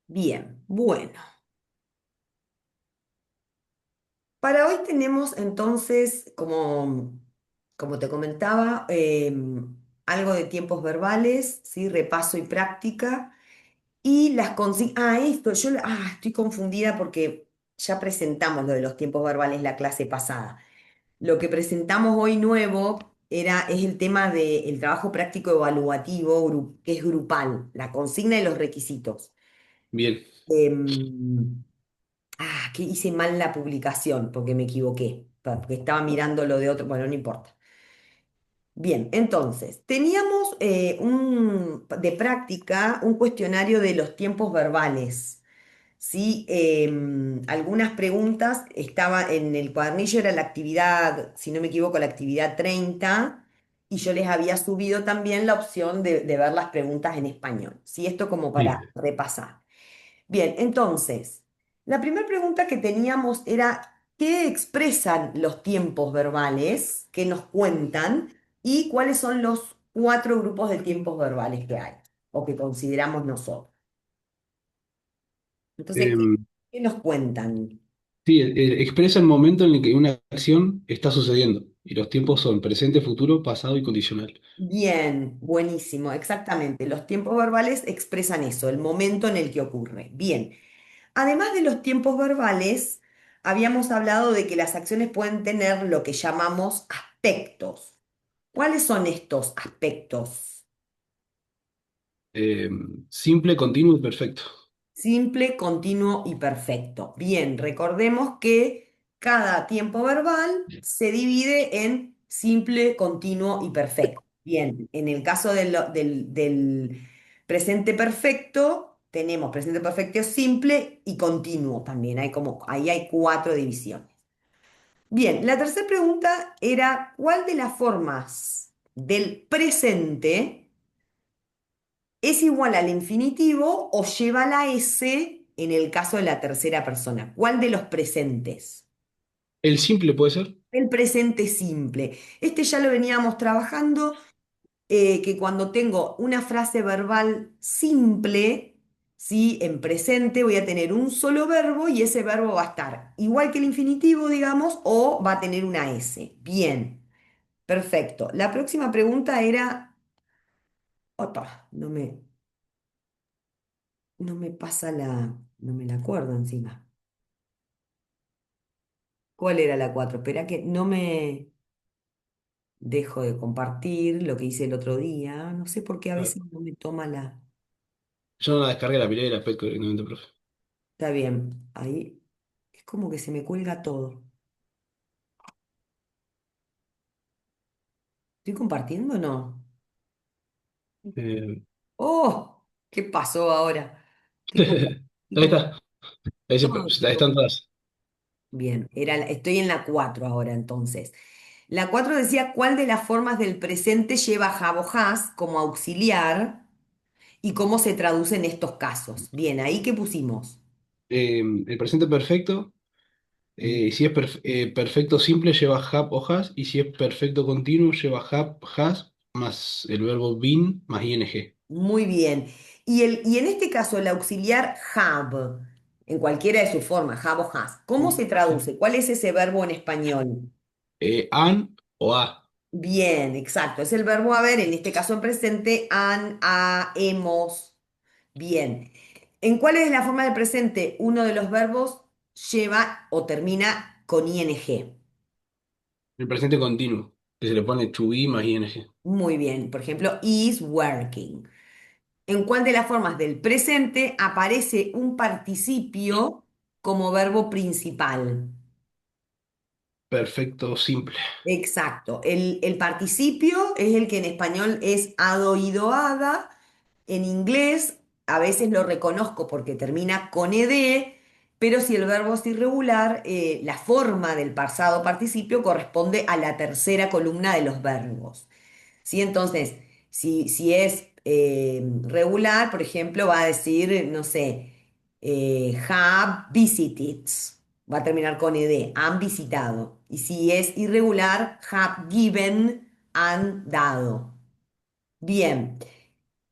Bien, bueno. Para hoy tenemos entonces, como te comentaba, algo de tiempos verbales, ¿sí? Repaso y práctica. Y las consignas. Esto, estoy confundida porque ya presentamos lo de los tiempos verbales la clase pasada. Lo que presentamos hoy nuevo es el tema del trabajo práctico evaluativo, que es grupal, la consigna y los requisitos. Bien. Em, que hice mal la publicación porque me equivoqué, porque estaba mirando lo de otro, bueno, no importa. Bien, entonces, teníamos de práctica un cuestionario de los tiempos verbales. ¿Sí? Algunas preguntas, estaba en el cuadernillo, era la actividad, si no me equivoco, la actividad 30 y yo les había subido también la opción de ver las preguntas en español. ¿Sí? Esto como Sí. para repasar. Bien, entonces, la primera pregunta que teníamos era, ¿qué expresan los tiempos verbales que nos cuentan y cuáles son los cuatro grupos de tiempos verbales que hay o que consideramos nosotros? Entonces, ¿qué, Em, qué nos cuentan? sí, expresa el momento en el que una acción está sucediendo y los tiempos son presente, futuro, pasado y condicional. Bien, buenísimo, exactamente. Los tiempos verbales expresan eso, el momento en el que ocurre. Bien. Además de los tiempos verbales, habíamos hablado de que las acciones pueden tener lo que llamamos aspectos. ¿Cuáles son estos aspectos? Simple, continuo y perfecto. Simple, continuo y perfecto. Bien, recordemos que cada tiempo verbal se divide en simple, continuo y perfecto. Bien, en el caso del presente perfecto, tenemos presente perfecto simple y continuo también. Ahí hay cuatro divisiones. Bien, la tercera pregunta era, ¿cuál de las formas del presente es igual al infinitivo o lleva la S en el caso de la tercera persona? ¿Cuál de los presentes? El simple puede ser. El presente simple. Este ya lo veníamos trabajando, que cuando tengo una frase verbal simple, ¿sí? En presente voy a tener un solo verbo y ese verbo va a estar igual que el infinitivo, digamos, o va a tener una S. Bien, perfecto. La próxima pregunta era, opa, no me pasa no me la acuerdo encima. ¿Cuál era la cuatro? Espera que no me dejo de compartir lo que hice el otro día. No sé por qué a Ah, veces no me toma la... yo no la descargué la pilé y la pesco directamente, profe. Está bien, ahí es como que se me cuelga todo. ¿Estoy compartiendo o no? Eh, ¡Oh! ¿Qué pasó ahora? Estoy ahí está. Ahí, todo. ahí están todas. Bien, estoy en la 4 ahora entonces. La 4 decía, ¿cuál de las formas del presente lleva have o has como auxiliar y cómo se traduce en estos casos? Bien, ahí qué pusimos. El presente perfecto, si es perfecto simple, lleva have o has, y si es perfecto continuo, lleva have, has, más el verbo been, más ing. Muy bien. Y en este caso, el auxiliar have, en cualquiera de sus formas, have o has, ¿cómo se Sí. traduce? ¿Cuál es ese verbo en español? An o a. Bien, exacto. Es el verbo haber, en este caso en presente, han, ha, hemos. Bien. ¿En cuál es la forma del presente? Uno de los verbos lleva o termina con ing. El presente continuo, que se le pone to be más ing. Muy bien. Por ejemplo, is working. ¿En cuál de las formas del presente aparece un participio como verbo principal? Perfecto simple. Exacto. El participio es el que en español es hado, ido, hada. En inglés a veces lo reconozco porque termina con ed, pero si el verbo es irregular, la forma del pasado participio corresponde a la tercera columna de los verbos. ¿Sí? Entonces, si es regular, por ejemplo, va a decir, no sé, have visited. Va a terminar con ed, han visitado. Y si es irregular, have given, han dado. Bien.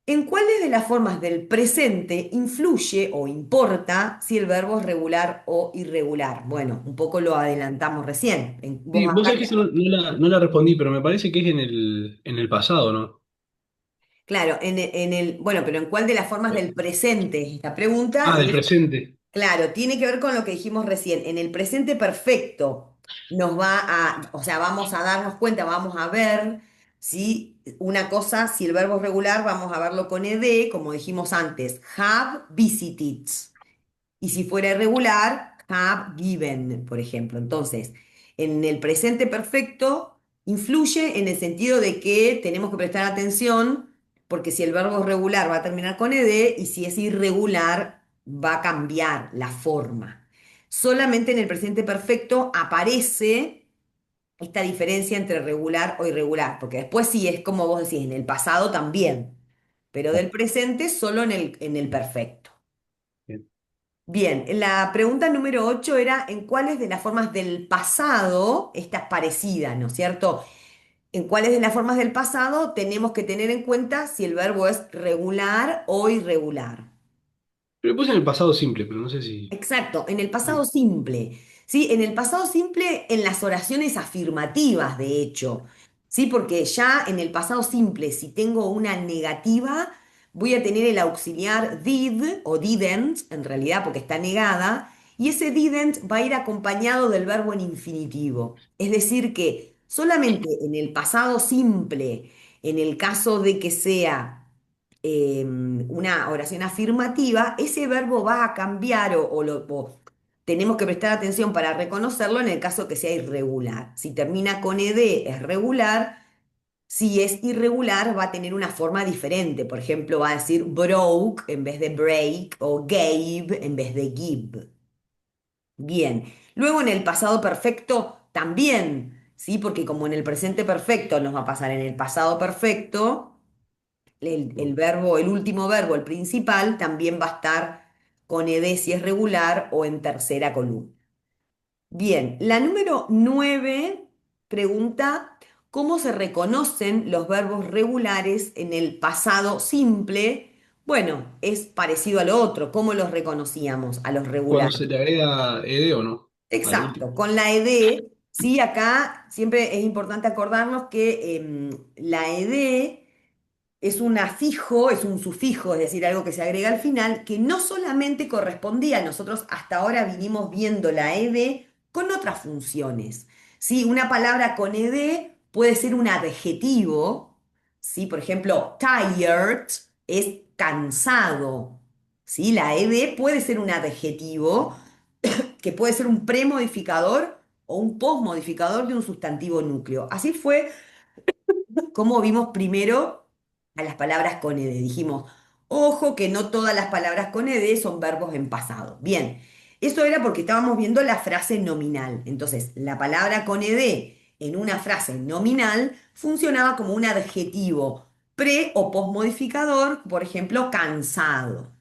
¿En cuáles de las formas del presente influye o importa si el verbo es regular o irregular? Bueno, un poco lo adelantamos recién. Vos Sí, vos acá, sabés que eso no la respondí, pero me parece que es en el pasado, ¿no? claro, bueno, pero ¿en cuál de las formas del presente es esta pregunta? Ah, del presente. Claro, tiene que ver con lo que dijimos recién. En el presente perfecto nos va a, o sea, vamos a darnos cuenta, vamos a ver si una cosa, si el verbo es regular, vamos a verlo con ed, como dijimos antes, have visited. Y si fuera irregular, have given, por ejemplo. Entonces, en el presente perfecto influye en el sentido de que tenemos que prestar atención, porque si el verbo es regular va a terminar con ed y si es irregular va a cambiar la forma. Solamente en el presente perfecto aparece esta diferencia entre regular o irregular, porque después sí es como vos decís, en el pasado también, pero del presente solo en el perfecto. Bien. Bien, la pregunta número 8 era en cuáles de las formas del pasado esta es parecida, ¿no es cierto? En cuáles de las formas del pasado tenemos que tener en cuenta si el verbo es regular o irregular. Pero puse en el pasado simple, pero no sé si. Exacto, en el pasado Ahí. simple, ¿sí? En el pasado simple, en las oraciones afirmativas, de hecho, ¿sí? Porque ya en el pasado simple, si tengo una negativa, voy a tener el auxiliar did o didn't, en realidad porque está negada, y ese didn't va a ir acompañado del verbo en infinitivo. Es decir, que solamente en el pasado simple, en el caso de que sea una oración afirmativa, ese verbo va a cambiar o tenemos que prestar atención para reconocerlo en el caso que sea irregular. Si termina con ed es regular, si es irregular va a tener una forma diferente. Por ejemplo, va a decir broke en vez de break o gave en vez de give. Bien. Luego en el pasado perfecto también, ¿sí? Porque como en el presente perfecto nos va a pasar en el pasado perfecto el verbo, el último verbo, el principal, también va a estar con ed si es regular o en tercera columna. Bien, la número 9 pregunta, ¿cómo se reconocen los verbos regulares en el pasado simple? Bueno, es parecido a lo otro, ¿cómo los reconocíamos a los Cuando regulares? se le agrega ed o no, al último. Exacto, con la ed, sí, acá siempre es importante acordarnos que la ed es un afijo, es un sufijo, es decir, algo que se agrega al final, que no solamente correspondía, nosotros hasta ahora vinimos viendo la ed con otras funciones. ¿Sí? Una palabra con ed puede ser un adjetivo, ¿sí? Por ejemplo, tired es cansado. ¿Sí? La ed puede ser un adjetivo que puede ser un premodificador o un posmodificador de un sustantivo núcleo. Así fue como vimos primero a las palabras con ed. Dijimos, ojo que no todas las palabras con ed son verbos en pasado. Bien, eso era porque estábamos viendo la frase nominal. Entonces, la palabra con ed en una frase nominal funcionaba como un adjetivo pre o postmodificador, por ejemplo, cansado,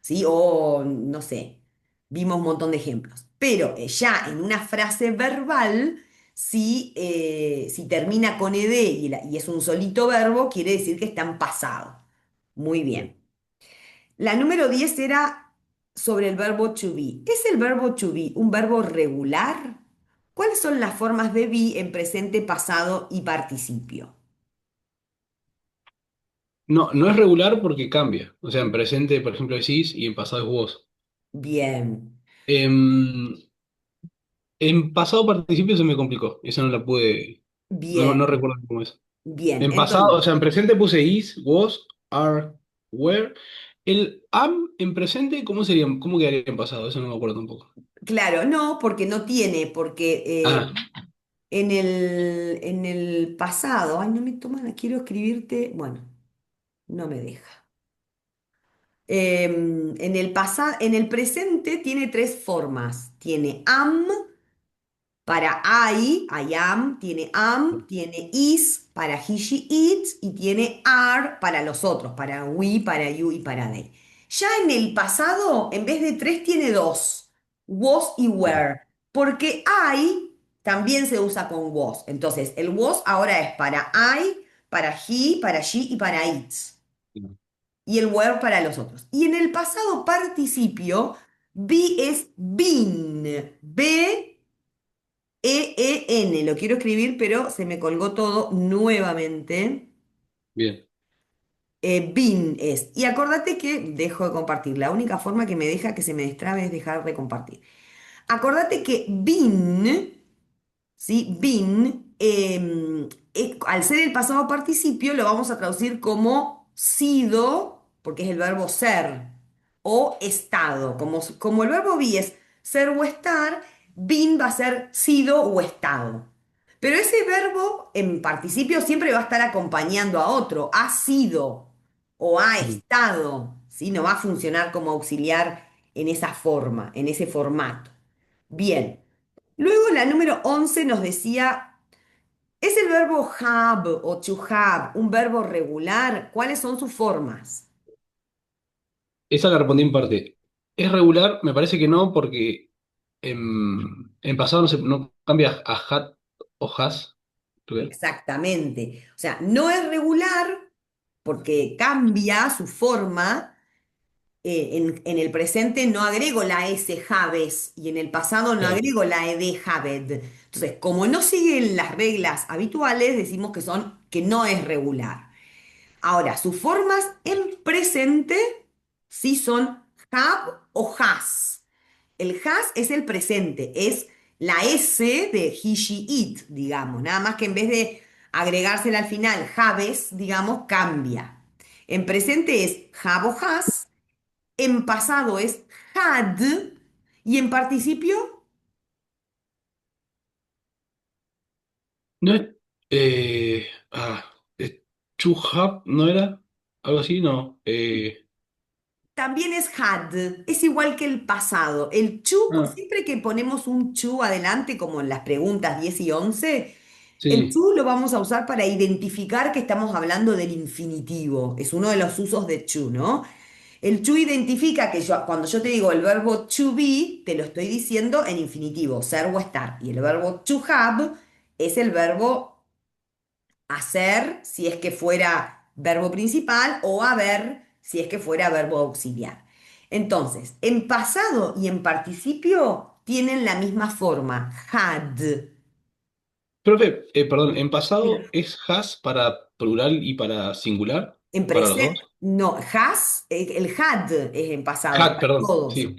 ¿sí? O no sé, vimos un montón de ejemplos. Pero ya en una frase verbal si termina con ed y es un solito verbo, quiere decir que está en pasado. Muy Bien. bien. La número 10 era sobre el verbo to be. ¿Es el verbo to be un verbo regular? ¿Cuáles son las formas de be en presente, pasado y participio? No, no es regular porque cambia. O sea, en presente, por ejemplo, decís y en pasado es vos. Bien, Em, en pasado participio se me complicó. Esa no la pude. No bien, recuerdo cómo es. bien. En pasado, Entonces, o sea, en presente puse is, was, are, were. El am en presente, ¿cómo sería? ¿Cómo quedaría en pasado? Eso no me acuerdo tampoco. claro, no, porque no tiene, porque Ah, en el pasado, ay, no me toman, quiero escribirte, bueno, no me deja. En el presente tiene tres formas. Tiene am para I am, tiene am, tiene is para he, she, it y tiene are para los otros, para we, para you y para they. Ya en el pasado, en vez de tres, tiene dos, was y bien. were, porque I también se usa con was. Entonces, el was ahora es para I, para he, para she y para it. y el were para los otros. Y en el pasado participio, be es been, B-E-E-N. Lo quiero escribir, pero se me colgó todo nuevamente. Bien. Been es. Y acordate que dejo de compartir. La única forma que me deja que se me destrabe es dejar de compartir. Acordate que been, ¿sí? Been, al ser el pasado participio, lo vamos a traducir como sido, porque es el verbo ser, o estado. Como el verbo be es ser o estar, been va a ser sido o estado. Pero ese verbo en participio siempre va a estar acompañando a otro. Ha sido o ha Mm. estado, ¿sí? No va a funcionar como auxiliar en esa forma, en ese formato. Bien. Luego la número 11 nos decía, ¿es el verbo have o to have un verbo regular? ¿Cuáles son sus formas? Esa la respondí en parte. ¿Es regular? Me parece que no, porque en pasado no cambia a hat o has. ¿Tú ves? Exactamente. O sea, no es regular porque cambia su forma. En el presente no agrego la S haves y en el pasado no Claro. agrego la ED haved. Entonces, como no siguen las reglas habituales, decimos que no es regular. Ahora, sus formas en presente sí son have o has. El has es el presente, es la S de he, she, it, digamos. Nada más que en vez de agregársela al final, haves, digamos, cambia. En presente es have o has, en pasado es had y en participio No es. Eh, ah, eh, to have, ¿no era? Algo así, no. también es had, es igual que el pasado. El to, Ah, siempre que ponemos un to adelante, como en las preguntas 10 y 11, el sí. to lo vamos a usar para identificar que estamos hablando del infinitivo. Es uno de los usos de to, ¿no? El to identifica que cuando yo te digo el verbo to be, te lo estoy diciendo en infinitivo, ser o estar. Y el verbo to have es el verbo hacer si es que fuera verbo principal o haber si es que fuera verbo auxiliar. Entonces, en pasado y en participio tienen la misma forma, had. Profe, perdón, ¿en pasado es has para plural y para singular? En ¿Para los presente, dos? no, has, el had es en pasado, Had, para perdón, todos. sí.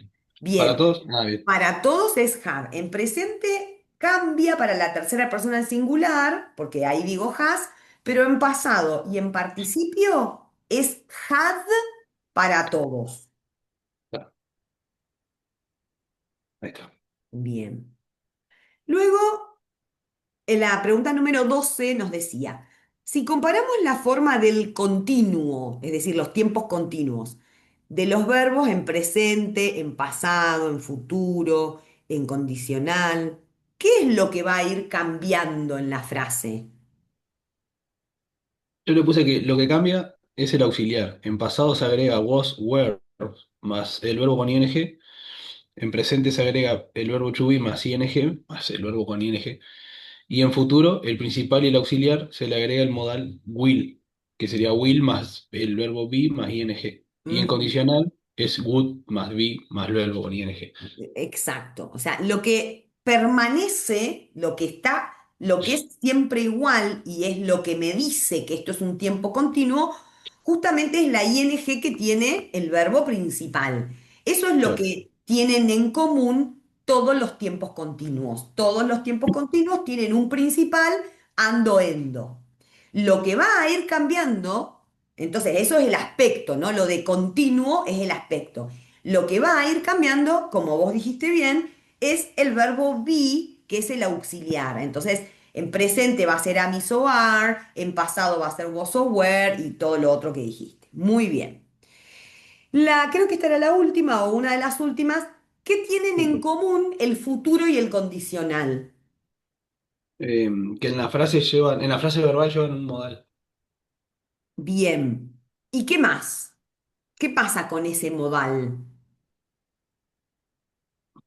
¿Para Bien, todos? Ah, bien. para todos es had. En presente cambia para la tercera persona en singular, porque ahí digo has, pero en pasado y en participio es had para todos. Ah, ahí está. Bien. Luego, en la pregunta número 12 nos decía, si comparamos la forma del continuo, es decir, los tiempos continuos, de los verbos en presente, en pasado, en futuro, en condicional, ¿qué es lo que va a ir cambiando en la frase? Yo le puse que lo que cambia es el auxiliar. En pasado se agrega was, were, más el verbo con ing. En presente se agrega el verbo to be más ing, más el verbo con ing. Y en futuro, el principal y el auxiliar se le agrega el modal will, que sería will más el verbo be más ing. Y en Mm. condicional es would más be más el verbo con ing. Exacto. O sea, lo que permanece, lo que es siempre igual y es lo que me dice que esto es un tiempo continuo, justamente es la ing que tiene el verbo principal. Eso es lo Claro, que tienen en común todos los tiempos continuos. Todos los tiempos continuos tienen un principal ando, endo. Lo que va a ir cambiando, entonces eso es el aspecto, ¿no? Lo de continuo es el aspecto. Lo que va a ir cambiando, como vos dijiste bien, es el verbo be, que es el auxiliar. Entonces, en presente va a ser am, is o are, en pasado va a ser was o were y todo lo otro que dijiste. Muy bien. Creo que esta era la última o una de las últimas. ¿Qué tienen en común el futuro y el condicional? que en la frase verbal llevan un modal. Bien. ¿Y qué más? ¿Qué pasa con ese modal?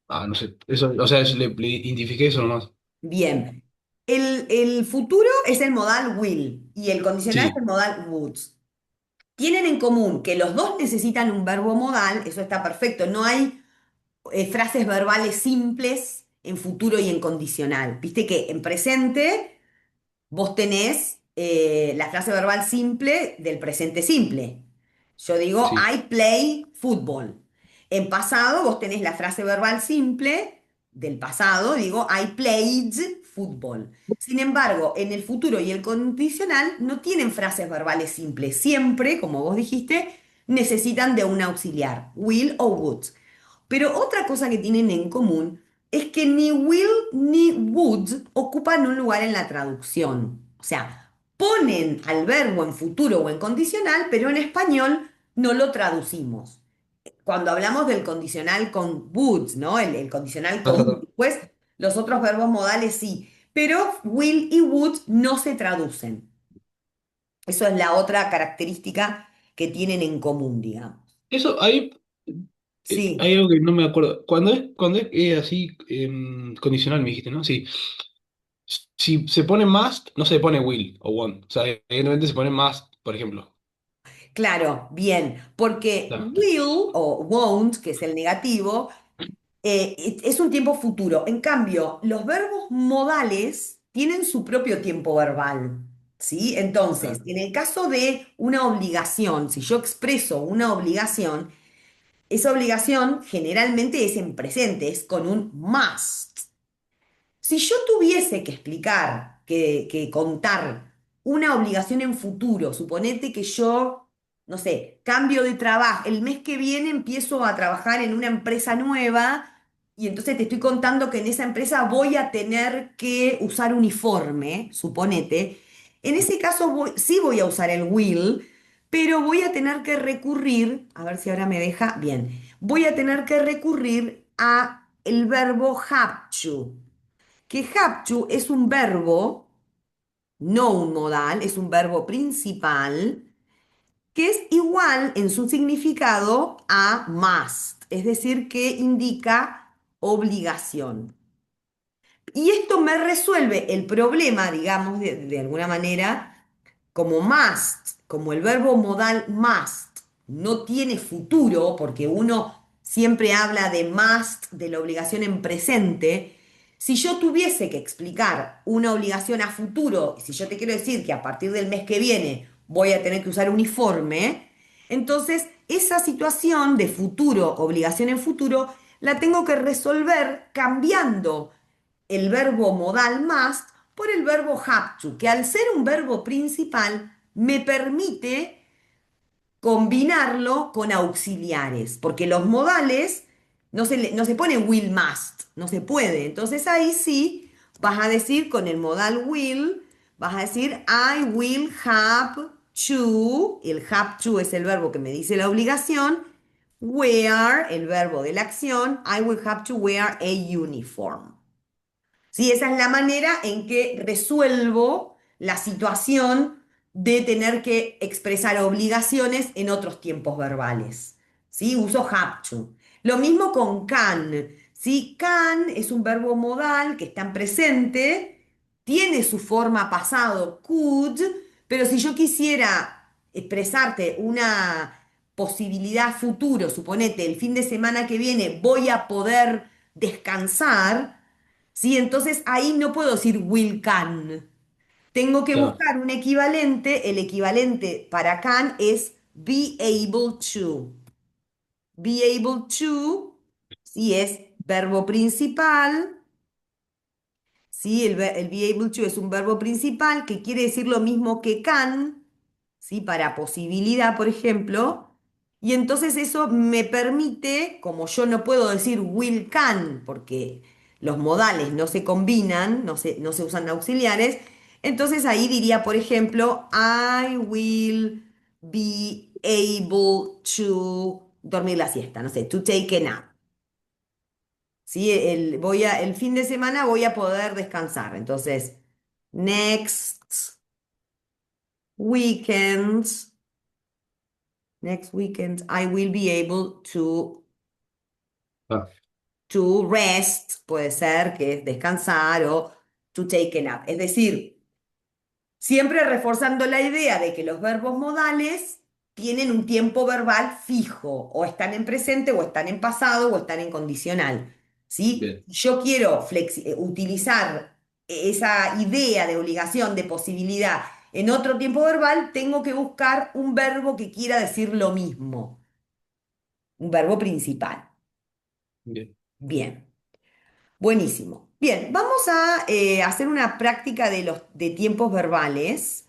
Ah, no sé. Eso, o sea, le identifiqué eso nomás. Bien. El futuro es el modal will y el condicional es Sí, el modal would. Tienen en común que los dos necesitan un verbo modal, eso está perfecto. No hay frases verbales simples en futuro y en condicional. Viste que en presente vos tenés la frase verbal simple del presente simple. Yo digo, Sí. I play football. En pasado vos tenés la frase verbal simple del pasado, digo, I played football. Sin embargo, en el futuro y el condicional no tienen frases verbales simples. Siempre, como vos dijiste, necesitan de un auxiliar, will o would. Pero otra cosa que tienen en común es que ni will ni would ocupan un lugar en la traducción. O sea, ponen al verbo en futuro o en condicional, pero en español no lo traducimos. Cuando hablamos del condicional con would, ¿no? El condicional Ta, ta, común. ta. Después, los otros verbos modales sí, pero will y would no se traducen. Eso es la otra característica que tienen en común, digamos. Eso, ahí Sí. hay algo que no me acuerdo. Cuando es así, condicional, me dijiste, ¿no? Sí. Si se pone must, no se pone will o won't. O sea, evidentemente se pone must, por ejemplo. Claro, bien, porque Claro. will o won't, que es el negativo, es un tiempo futuro. En cambio, los verbos modales tienen su propio tiempo verbal, ¿sí? Entonces, Claro. en el caso de una obligación, si yo expreso una obligación, esa obligación generalmente es en presente, es con un must. Si yo tuviese que explicar, que contar una obligación en futuro, suponete que yo, no sé, cambio de trabajo, el mes que viene empiezo a trabajar en una empresa nueva y entonces te estoy contando que en esa empresa voy a tener que usar uniforme, suponete. En ese caso sí voy a usar el will, pero voy a tener que recurrir, a ver si ahora me deja, bien, voy a tener que recurrir a el verbo have to, que have to es un verbo, no un modal, es un verbo principal, que es igual en su significado a must, es decir, que indica obligación. Y esto me resuelve el problema, digamos, de alguna manera, como must, como el verbo modal must no tiene futuro, porque uno siempre habla de must, de la obligación en presente. Si yo tuviese que explicar una obligación a futuro, si yo te quiero decir que a partir del mes que viene voy a tener que usar uniforme, entonces esa situación de futuro, obligación en futuro, la tengo que resolver cambiando el verbo modal must por el verbo have to, que al ser un verbo principal me permite combinarlo con auxiliares, porque los modales no se pone will must, no se puede. Entonces ahí sí vas a decir con el modal will, vas a decir I will have to, el have to es el verbo que me dice la obligación, wear, el verbo de la acción, I will have to wear a uniform. ¿Sí? Esa es la manera en que resuelvo la situación de tener que expresar obligaciones en otros tiempos verbales. ¿Sí? Uso have to. Lo mismo con can. ¿Sí? Can es un verbo modal que está en presente, tiene su forma pasado, could, pero si yo quisiera expresarte una posibilidad futuro, suponete, el fin de semana que viene voy a poder descansar, ¿sí? Entonces ahí no puedo decir will can. Tengo que Claro. buscar un equivalente. El equivalente para can es be able to. Be able to, ¿sí? Es verbo principal. ¿Sí? El be able to es un verbo principal que quiere decir lo mismo que can, ¿sí? Para posibilidad, por ejemplo. Y entonces eso me permite, como yo no puedo decir will can, porque los modales no se combinan, no se usan auxiliares, entonces ahí diría, por ejemplo, I will be able to dormir la siesta, no sé, to take a nap. ¿Sí? El fin de semana voy a poder descansar. Entonces, next weekend, next weekend, I will be able Ah, to rest, puede ser que es descansar o to take a nap. Es decir, siempre reforzando la idea de que los verbos modales tienen un tiempo verbal fijo, o están en presente, o están en pasado, o están en condicional. ¿Sí? Bien, Yo quiero utilizar esa idea de obligación, de posibilidad en otro tiempo verbal, tengo que buscar un verbo que quiera decir lo mismo, un verbo principal. bien. Bien, buenísimo. Bien, vamos a hacer una práctica de los de tiempos verbales.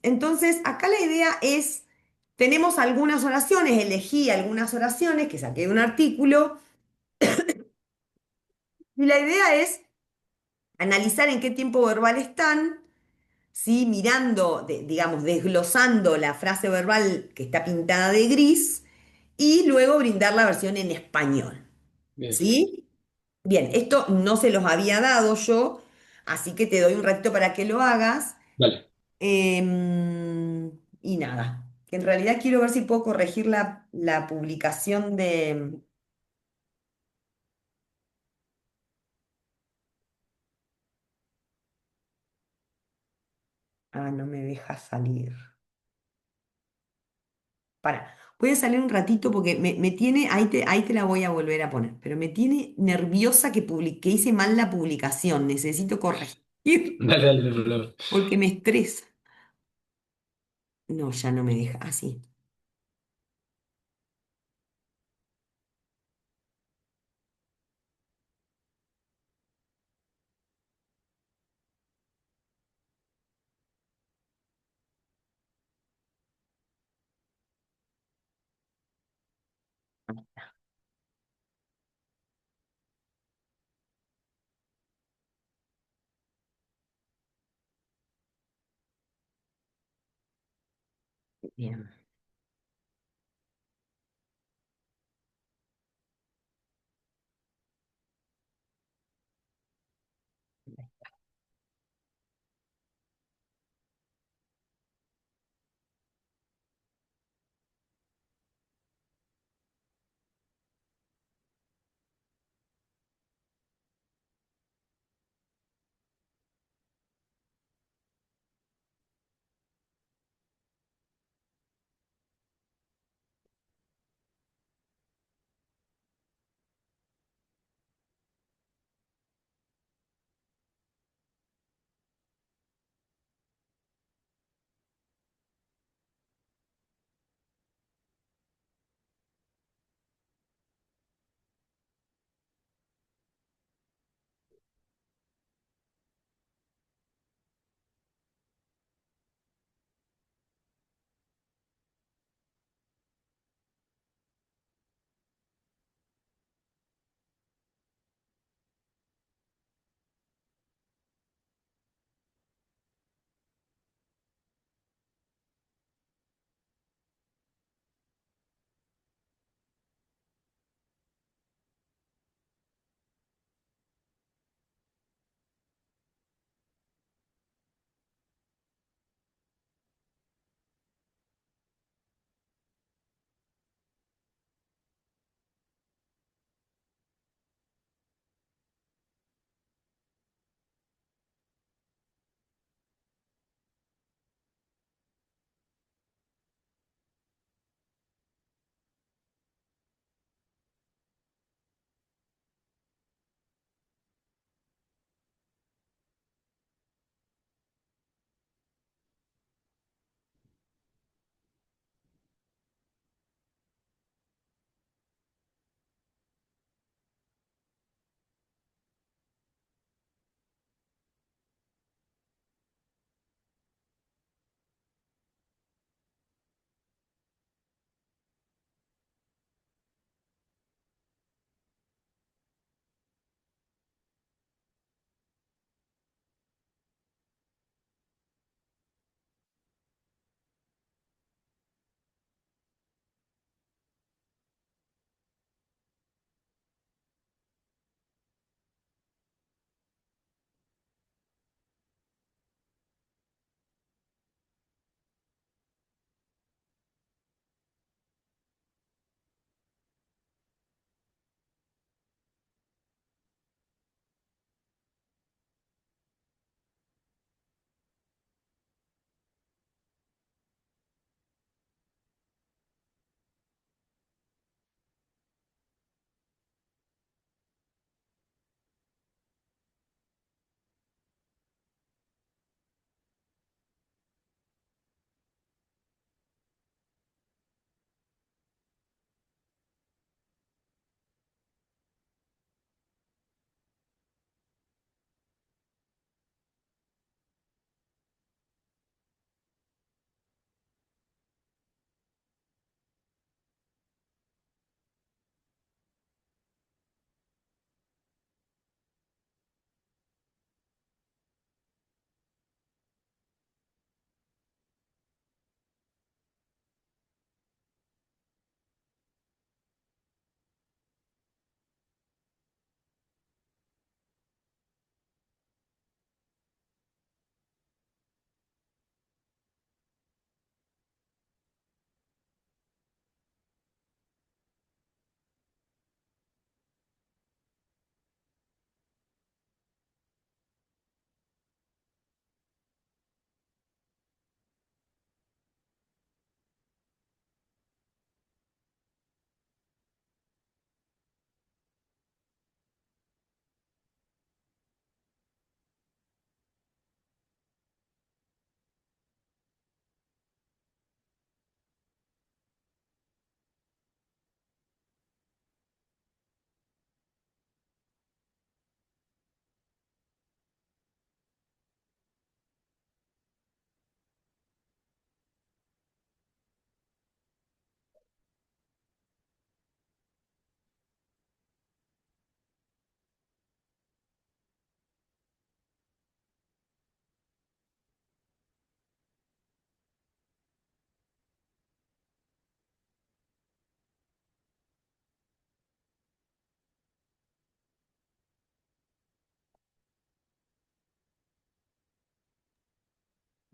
Entonces, acá la idea es, tenemos algunas oraciones, elegí algunas oraciones que saqué de un artículo, y la idea es analizar en qué tiempo verbal están, ¿sí? Mirando, digamos, desglosando la frase verbal que está pintada de gris, y luego brindar la versión en español, Bien. ¿sí? Bien, esto no se los había dado yo, así que te doy un ratito para que lo hagas. Dale, Y nada, que en realidad quiero ver si puedo corregir la publicación de... Ah, no me deja salir. Para, voy a salir un ratito porque me tiene, ahí te la voy a volver a poner, pero me tiene nerviosa que hice mal la publicación. Necesito corregir dale, no hay problema. porque me estresa. No, ya no me deja. Así. Bien.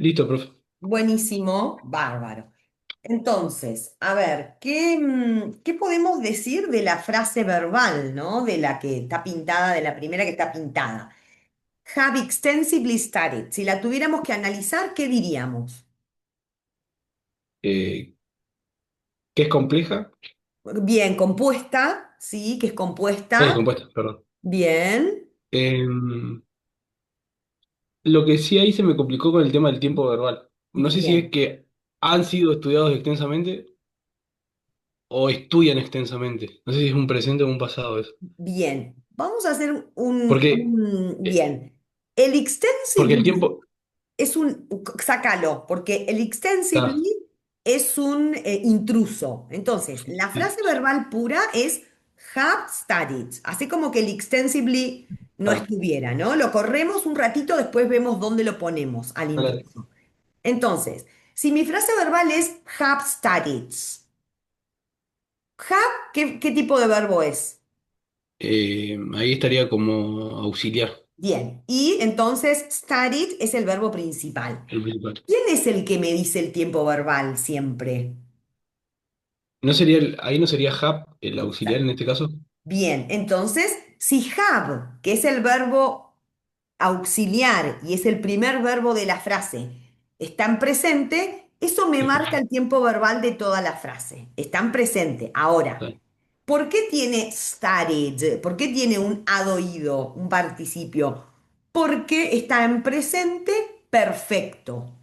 Listo, profe. Buenísimo, bárbaro. Entonces, a ver, ¿qué podemos decir de la frase verbal, ¿no? De la que está pintada, de la primera que está pintada. Have extensively studied. Si la tuviéramos que analizar, ¿qué diríamos? Eh, ¿Qué es compleja? Bien, compuesta, sí, que es compuesta. Compuesta, perdón. Bien, Em, lo que sí ahí se me complicó con el tema del tiempo verbal. No sé si es bien, que han sido estudiados extensamente o estudian extensamente. No sé si es un presente o un pasado eso. bien. Vamos a hacer Porque, eh, bien. El porque el extensively tiempo... es sácalo, porque el Ah, extensively es un intruso. Entonces, la sí, frase verbal pura es have studied. Así como que el extensively no ah, estuviera, ¿no? Lo corremos un ratito, después vemos dónde lo ponemos al dale. intruso. Entonces, si mi frase verbal es have studied, have, ¿qué tipo de verbo es? Ahí estaría como auxiliar, Bien. Y entonces studied es el verbo principal. el principal. ¿Quién es el que me dice el tiempo verbal siempre? ¿No sería ahí no sería hub el auxiliar en este caso? Bien, entonces, si have, que es el verbo auxiliar y es el primer verbo de la frase, está en presente, eso me marca Sí, el tiempo verbal de toda la frase. Está en presente. Ahora, dale. ¿por qué tiene studied? ¿Por qué tiene un had oído, un participio? Porque está en presente perfecto.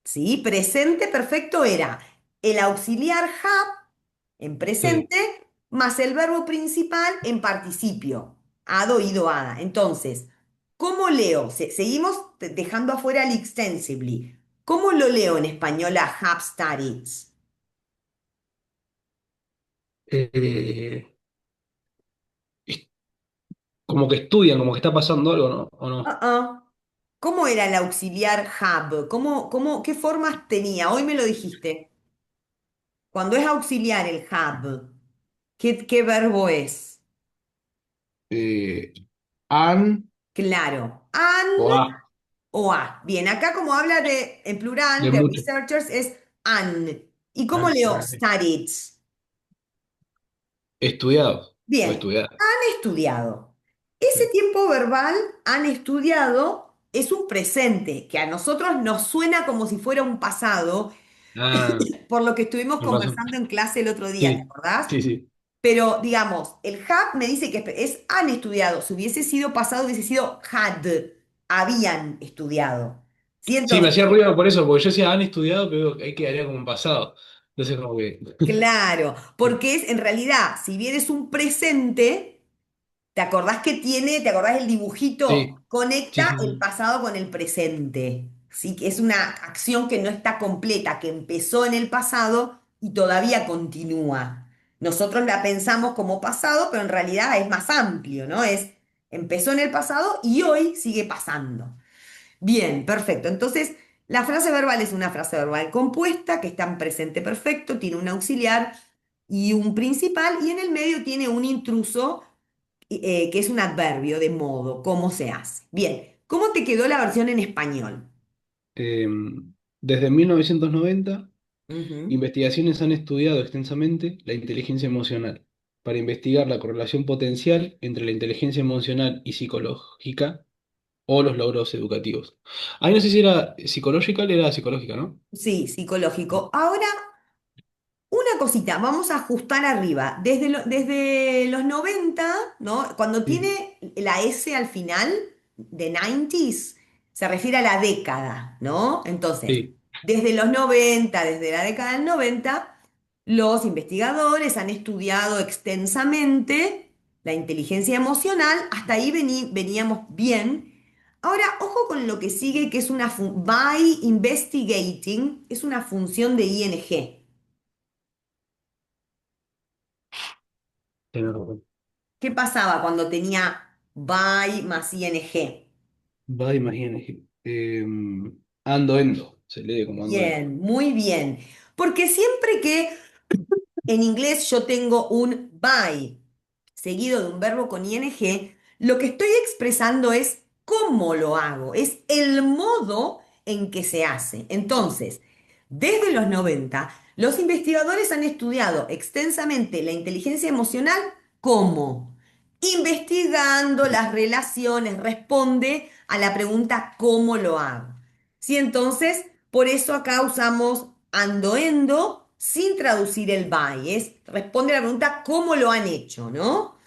¿Sí? Presente perfecto era el auxiliar have en Sí. presente más el verbo principal en participio. Hado, ido, hada. Entonces, ¿cómo leo? Seguimos dejando afuera el extensively. ¿Cómo lo leo en español a have studied? Eh, es como que estudian, como que está pasando algo, ¿no? ¿O no? Ah, ah. ¿Cómo era el auxiliar have? ¿Qué formas tenía? Hoy me lo dijiste. Cuando es auxiliar el have, ¿qué verbo es? Eh, ¿Han Claro. An o ha? o a. Bien, acá como habla de, en plural, De de mucho. researchers, es an. ¿Y cómo Han, leo ah, sí. studied? Estudiados o Bien, estudiadas. han estudiado. Ese Sí. tiempo verbal, han estudiado, es un presente que a nosotros nos suena como si fuera un pasado, Ah, por lo que estuvimos con razón. conversando en clase el otro día, ¿te Sí, acordás? sí, sí. Pero digamos, el have me dice que es han estudiado. Si hubiese sido pasado, hubiese sido had, habían estudiado. ¿Sí? Sí, me Entonces, hacía ruido por eso, porque yo decía, han estudiado, pero ahí quedaría como un pasado. Entonces, como que. claro, porque es en realidad, si bien es un presente, ¿te acordás que tiene, te acordás el dibujito? Sí, sí, Conecta sí, el sí. pasado con el presente. Sí, que es una acción que no está completa, que empezó en el pasado y todavía continúa. Nosotros la pensamos como pasado, pero en realidad es más amplio, ¿no? Empezó en el pasado y hoy sigue pasando. Bien, perfecto. Entonces, la frase verbal es una frase verbal compuesta que está en presente perfecto, tiene un auxiliar y un principal, y en el medio tiene un intruso que es un adverbio de modo, cómo se hace. Bien, ¿cómo te quedó la versión en español? Eh, desde 1990, Ujú. investigaciones han estudiado extensamente la inteligencia emocional para investigar la correlación potencial entre la inteligencia emocional y psicológica o los logros educativos. Ahí no sé si era psicológica, era psicológica, ¿no? Sí, psicológico. Ahora, una cosita, vamos a ajustar arriba. Desde los 90, ¿no? Cuando Sí, tiene la S al final, de 90s, se refiere a la década, ¿no? Entonces, sí. desde los 90, desde la década del 90, los investigadores han estudiado extensamente la inteligencia emocional. Hasta ahí veníamos bien. Ahora, ojo con lo que sigue, que es by investigating, es una función de ing. Tenés razón. ¿Qué pasaba cuando tenía by más ing? Va, imagínate. Ando, endo. Se lee como ando, endo. Bien, muy bien. Porque siempre que en inglés yo tengo un by seguido de un verbo con ing, lo que estoy expresando es cómo lo hago, es el modo en que se hace. Entonces, desde los 90, los investigadores han estudiado extensamente la inteligencia emocional como investigando las relaciones, responde a la pregunta ¿cómo lo hago? Sí, entonces, por eso acá usamos ando-endo sin traducir el by, responde a la pregunta ¿cómo lo han hecho? ¿No?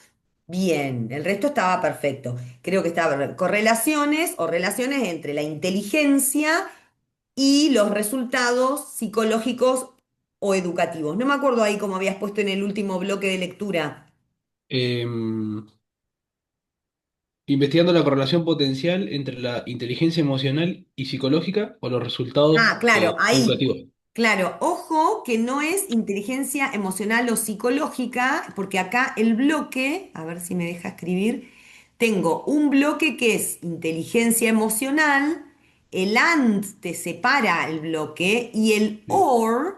Bien, el resto estaba perfecto. Creo que estaba correlaciones o relaciones entre la inteligencia y los resultados psicológicos o educativos. No me acuerdo ahí cómo habías puesto en el último bloque de lectura. Em, Investigando la correlación potencial entre la inteligencia emocional y psicológica o los resultados Ah, claro, ahí. educativos. Claro, ojo que no es inteligencia emocional o psicológica, porque acá el bloque, a ver si me deja escribir, tengo un bloque que es inteligencia emocional, el AND te separa el bloque y el Sí. OR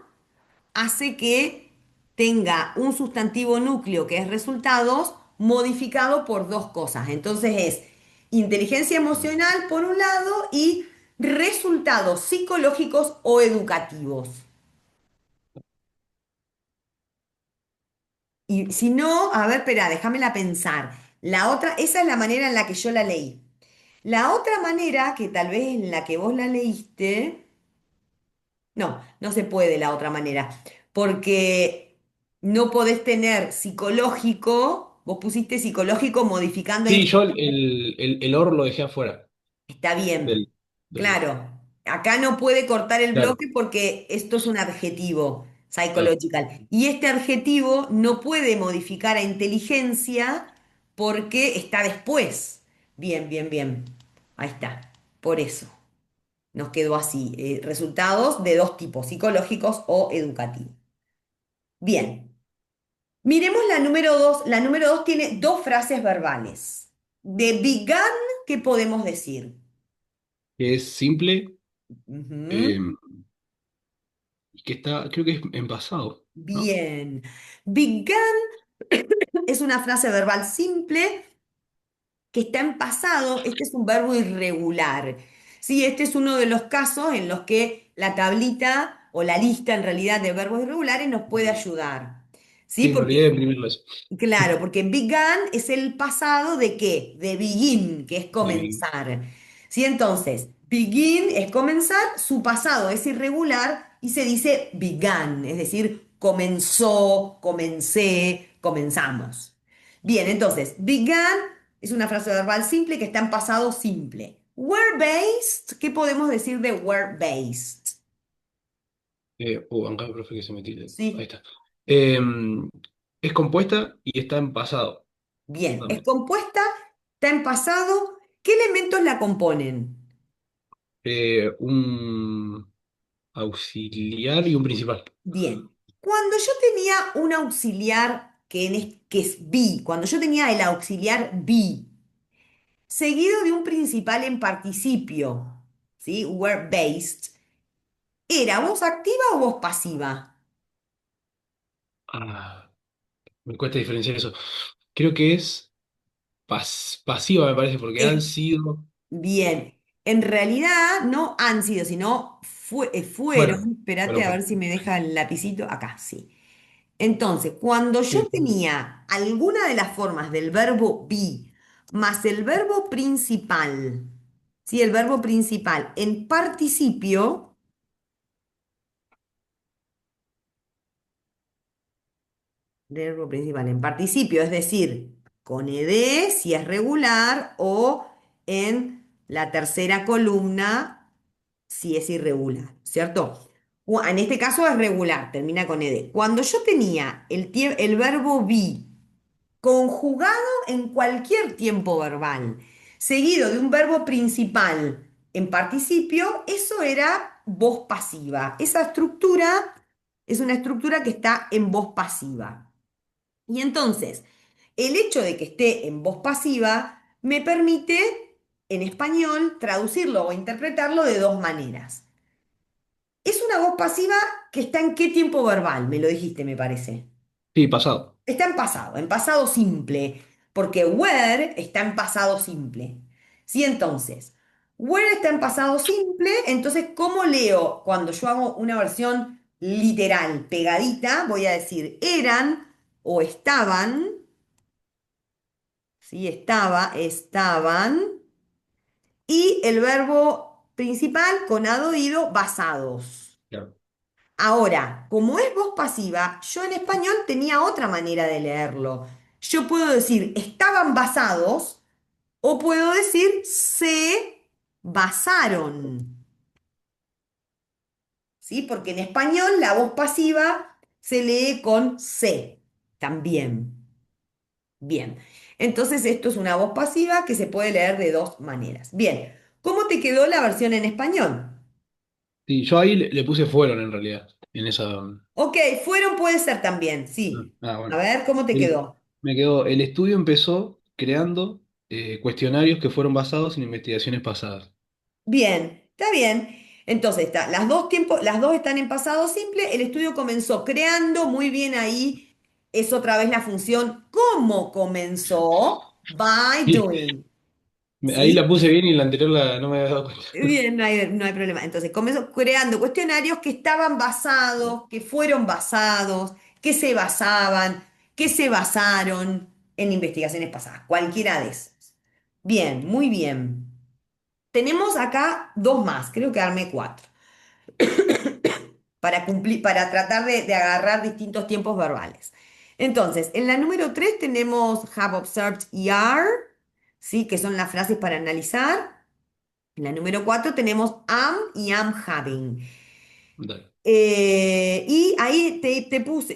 hace que tenga un sustantivo núcleo que es resultados modificado por dos cosas. Entonces es inteligencia emocional por un lado y resultados psicológicos o educativos. Y si no, a ver, espera, déjamela pensar. La otra, esa es la manera en la que yo la leí. La otra manera, que tal vez en la que vos la leíste, no, no se puede la otra manera, porque no podés tener psicológico, vos pusiste psicológico modificando a Sí, yo el OR lo dejé afuera Está bien, del claro. Acá no puede cortar el claro, bloque porque esto es un adjetivo claro. psychological. Y este adjetivo no puede modificar a inteligencia porque está después. Bien, bien, bien. Ahí está. Por eso nos quedó así. Resultados de dos tipos, psicológicos o educativos. Bien. Miremos la número dos. La número dos tiene dos frases verbales. De began, ¿qué podemos decir? Que es simple, Ujú. eh, y que está, creo que es en pasado, ¿no? Bien. Began es una frase verbal simple que está en pasado. Este es un verbo irregular. Sí, este es uno de los casos en los que la tablita o la lista en realidad de verbos irregulares nos puede ayudar. Sí, Sí, me olvidé de porque imprimirlo eso. claro, porque began es el pasado de qué? De begin, que es De mi- comenzar. ¿Sí? Entonces, begin es comenzar, su pasado es irregular y se dice began, es decir, comenzó, comencé, comenzamos. Bien, entonces, began es una frase verbal simple que está en pasado simple. Were based, ¿qué podemos decir de were based? acá, profe, que se me tilde. Ahí Sí. está. Es compuesta y está en pasado Bien, es también. compuesta, está en pasado. ¿Qué elementos la componen? Un auxiliar y un principal. Bien, cuando yo tenía un auxiliar que es be, cuando yo tenía el auxiliar be, seguido de un principal en participio, ¿sí? Were based, ¿era voz activa o voz pasiva? Ah, me cuesta diferenciar eso. Creo que es pasiva, me parece, porque han Es sido. bien. En realidad no han sido, sino Fueron. fueron. Espérate Fueron, a ver fueron. si me deja el lapicito. Acá, sí. Entonces, cuando yo Sí. tenía alguna de las formas del verbo be más el verbo principal, ¿sí? El verbo principal en participio, verbo principal en participio, es decir, con ed si es regular o en la tercera columna si es irregular, ¿cierto? En este caso es regular, termina con ed. Cuando yo tenía el verbo be conjugado en cualquier tiempo verbal, seguido de un verbo principal en participio, eso era voz pasiva. Esa estructura es una estructura que está en voz pasiva. Y entonces, el hecho de que esté en voz pasiva me permite en español traducirlo o interpretarlo de dos maneras. Es una voz pasiva que está en qué tiempo verbal, me lo dijiste, me parece. Sí, pasado. Está en pasado simple, porque were está en pasado simple. ¿Sí? Entonces, Were está en pasado simple, entonces, ¿cómo leo? Cuando yo hago una versión literal, pegadita, voy a decir eran o estaban, ¿sí? Estaban, y el verbo principal con ido basados. Claro. Ahora, como es voz pasiva, yo en español tenía otra manera de leerlo. Yo puedo decir estaban basados o puedo decir se basaron. ¿Sí? Porque en español la voz pasiva se lee con se también. Bien. Entonces esto es una voz pasiva que se puede leer de dos maneras. Bien. ¿Cómo te quedó la versión en español? Sí, yo ahí le puse fueron en realidad, en esa. Ok, fueron puede ser también, sí. A Bueno. ver, ¿cómo te quedó? Me quedó, el estudio empezó creando cuestionarios que fueron basados en investigaciones pasadas. Bien, está bien. Entonces, está, las dos están en pasado simple. El estudio comenzó creando, muy bien ahí. Es otra vez la función ¿cómo comenzó? By Sí, doing. ahí ¿Sí? la puse bien y la anterior no me había dado cuenta. Bien, no hay problema. Entonces, comenzó creando cuestionarios que estaban basados, que fueron basados, que se basaban, que se basaron en investigaciones pasadas. Cualquiera de esas. Bien, muy bien. Tenemos acá dos más, creo que armé cuatro, para cumplir, para tratar de agarrar distintos tiempos verbales. Entonces, en la número 3 tenemos have observed y are, ¿sí? Que son las frases para analizar. En la número 4 tenemos am y am having. Dale. Y ahí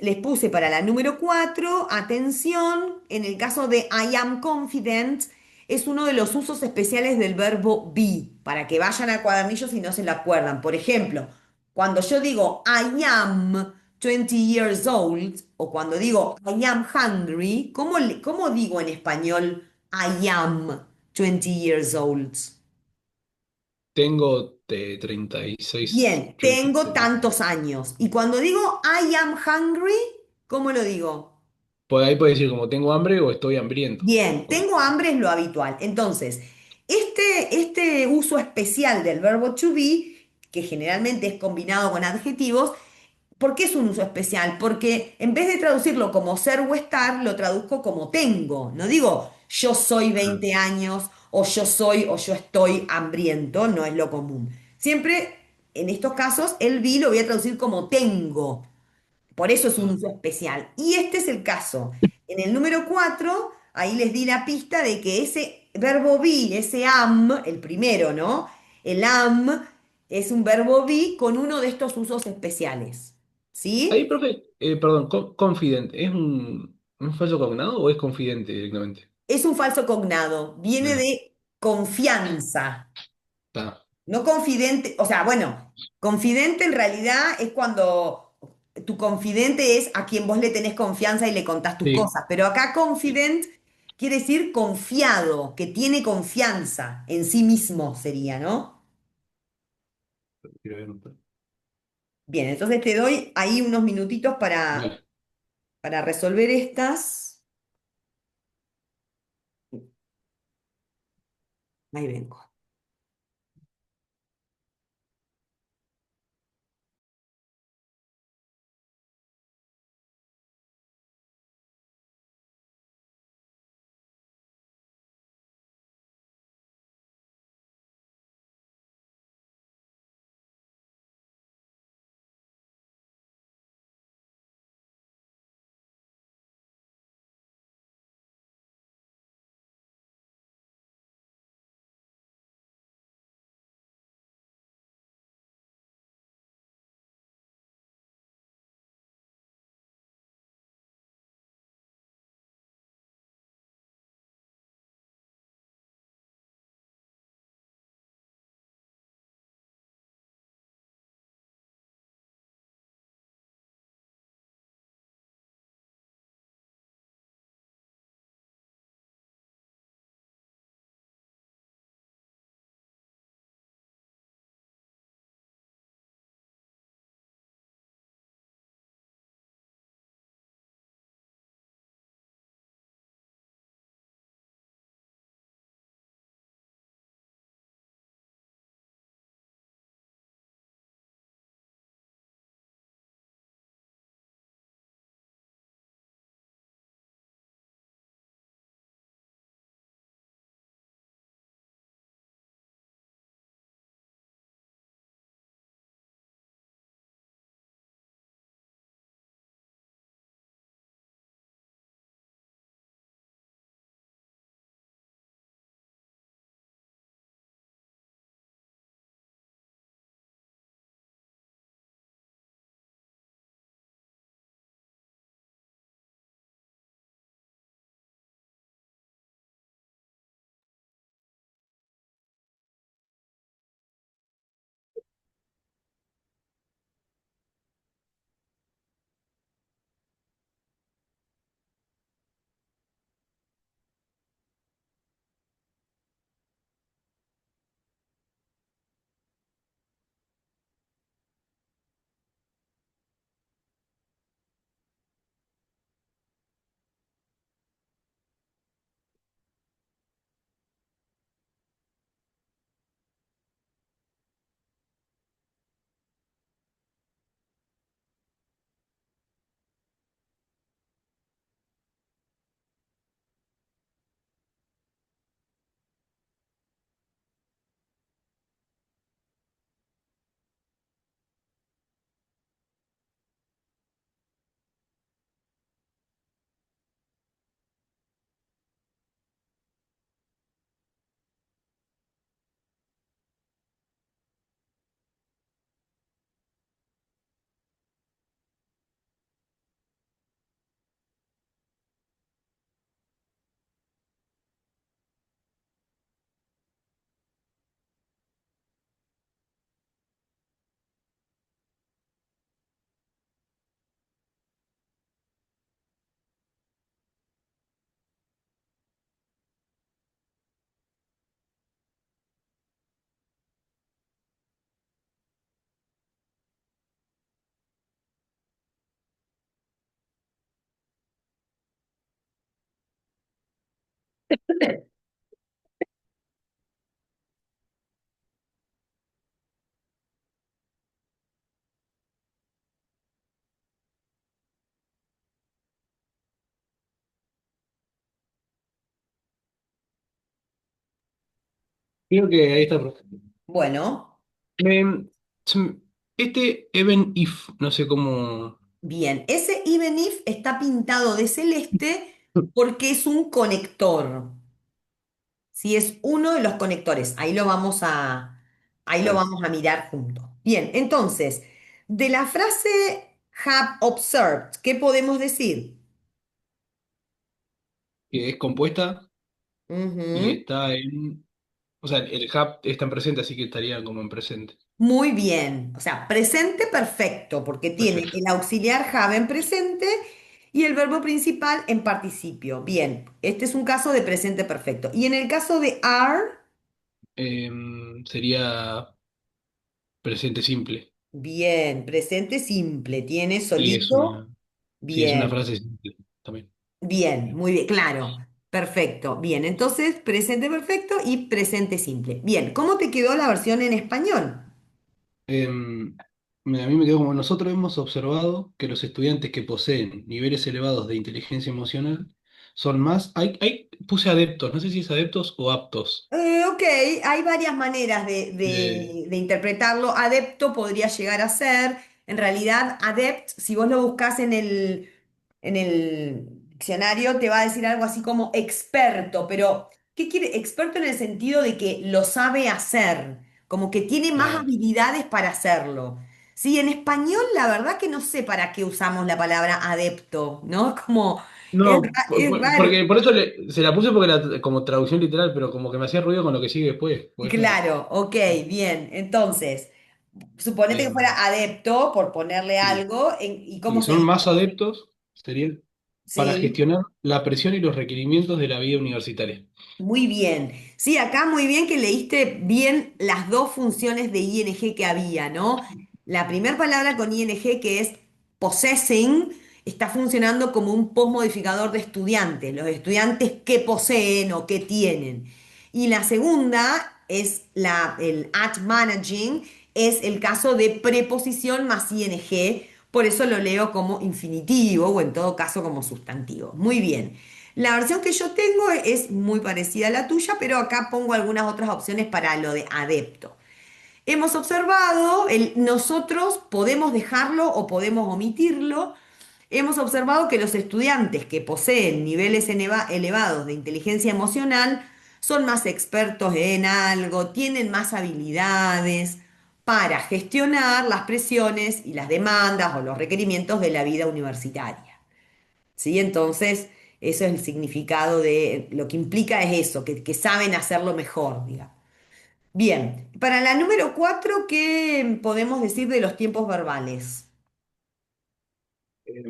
les puse para la número 4 atención, en el caso de I am confident, es uno de los usos especiales del verbo be, para que vayan al cuadernillo si no se lo acuerdan. Por ejemplo, cuando yo digo I am 20 years old, o cuando digo I am hungry, ¿cómo digo en español I am 20 years old? Tengo 36, Bien, tengo 36. tantos años. Y cuando digo I am hungry, ¿cómo lo digo? Por ahí puede decir como tengo hambre o estoy hambriento. Bien, tengo hambre es lo habitual. Entonces, este uso especial del verbo to be, que generalmente es combinado con adjetivos, ¿por qué es un uso especial? Porque en vez de traducirlo como ser o estar, lo traduzco como tengo. No digo yo soy Ah, 20 años o yo soy o yo estoy hambriento, no es lo común. Siempre en estos casos el be lo voy a traducir como tengo. Por eso es un ah. uso especial. Y este es el caso. En el número 4 ahí les di la pista de que ese verbo be, ese am, el primero, ¿no? El am es un verbo be con uno de estos usos especiales. Ahí, ¿Sí? profe, perdón, confident, ¿es un falso cognado o es confidente directamente? Es un falso cognado. Viene Ah, de confianza. está. No confidente, o sea, bueno, confidente en realidad es cuando tu confidente es a quien vos le tenés confianza y le contás tus Sí. cosas, pero acá Sí. confident quiere decir confiado, que tiene confianza en sí mismo sería, ¿no? Quiero ver un poco. Bien, entonces te doy ahí unos minutitos Dale. para resolver estas. Ahí vengo. Creo que ahí está. Bueno, Me- este even if, no sé cómo. bien. Ese even if está pintado de celeste porque es un conector. Sí, es uno de los conectores. Ahí lo Claro, vamos a mirar juntos. Bien, entonces, de la frase have observed, ¿qué podemos decir? que es compuesta y Ujú. está en. O sea, el hub está en presente, así que estaría como en presente. Muy bien. O sea, presente perfecto, porque tiene Perfecto. el auxiliar have en presente y el verbo principal en participio. Bien, este es un caso de presente perfecto. Y en el caso de are, Sería presente simple. bien, presente simple, tiene Y es solito. una. Sí, es una Bien. frase simple también. Bien, muy bien, claro. Perfecto. Bien, entonces presente perfecto y presente simple. Bien, ¿cómo te quedó la versión en español? A mí me quedó como nosotros hemos observado que los estudiantes que poseen niveles elevados de inteligencia emocional son más. Puse adeptos, no sé si es adeptos o aptos. Ok, hay varias maneras Eh, de interpretarlo. Adepto podría llegar a ser, en realidad, adept, si vos lo buscas en el diccionario, te va a decir algo así como experto, pero ¿qué quiere? Experto en el sentido de que lo sabe hacer, como que tiene más claro. habilidades para hacerlo. Sí, en español la verdad que no sé para qué usamos la palabra adepto, ¿no? Como No, es raro. porque por eso se la puse porque como traducción literal, pero como que me hacía ruido con lo que sigue después. Por eso, Claro, ok, bien. Entonces, suponete que eh, fuera adepto, por ponerle sí. algo, ¿y cómo Y se son dice? más adeptos, serían para Sí, gestionar la presión y los requerimientos de la vida universitaria. muy bien. Sí, acá muy bien que leíste bien las dos funciones de ing que había, ¿no? La primera palabra con ing que es possessing está funcionando como un postmodificador de estudiantes, los estudiantes que poseen o que tienen. Y la segunda es el at managing, es el caso de preposición más ing, por eso lo leo como infinitivo o en todo caso como sustantivo. Muy bien. La versión que yo tengo es muy parecida a la tuya, pero acá pongo algunas otras opciones para lo de adepto. Hemos observado, nosotros podemos dejarlo o podemos omitirlo. Hemos observado que los estudiantes que poseen niveles elevados de inteligencia emocional son más expertos en algo, tienen más habilidades para gestionar las presiones y las demandas o los requerimientos de la vida universitaria. ¿Sí? Entonces, eso es el significado de lo que implica es eso, que saben hacerlo mejor, digamos. Bien, para la número 4, ¿qué podemos decir de los tiempos verbales? Eh,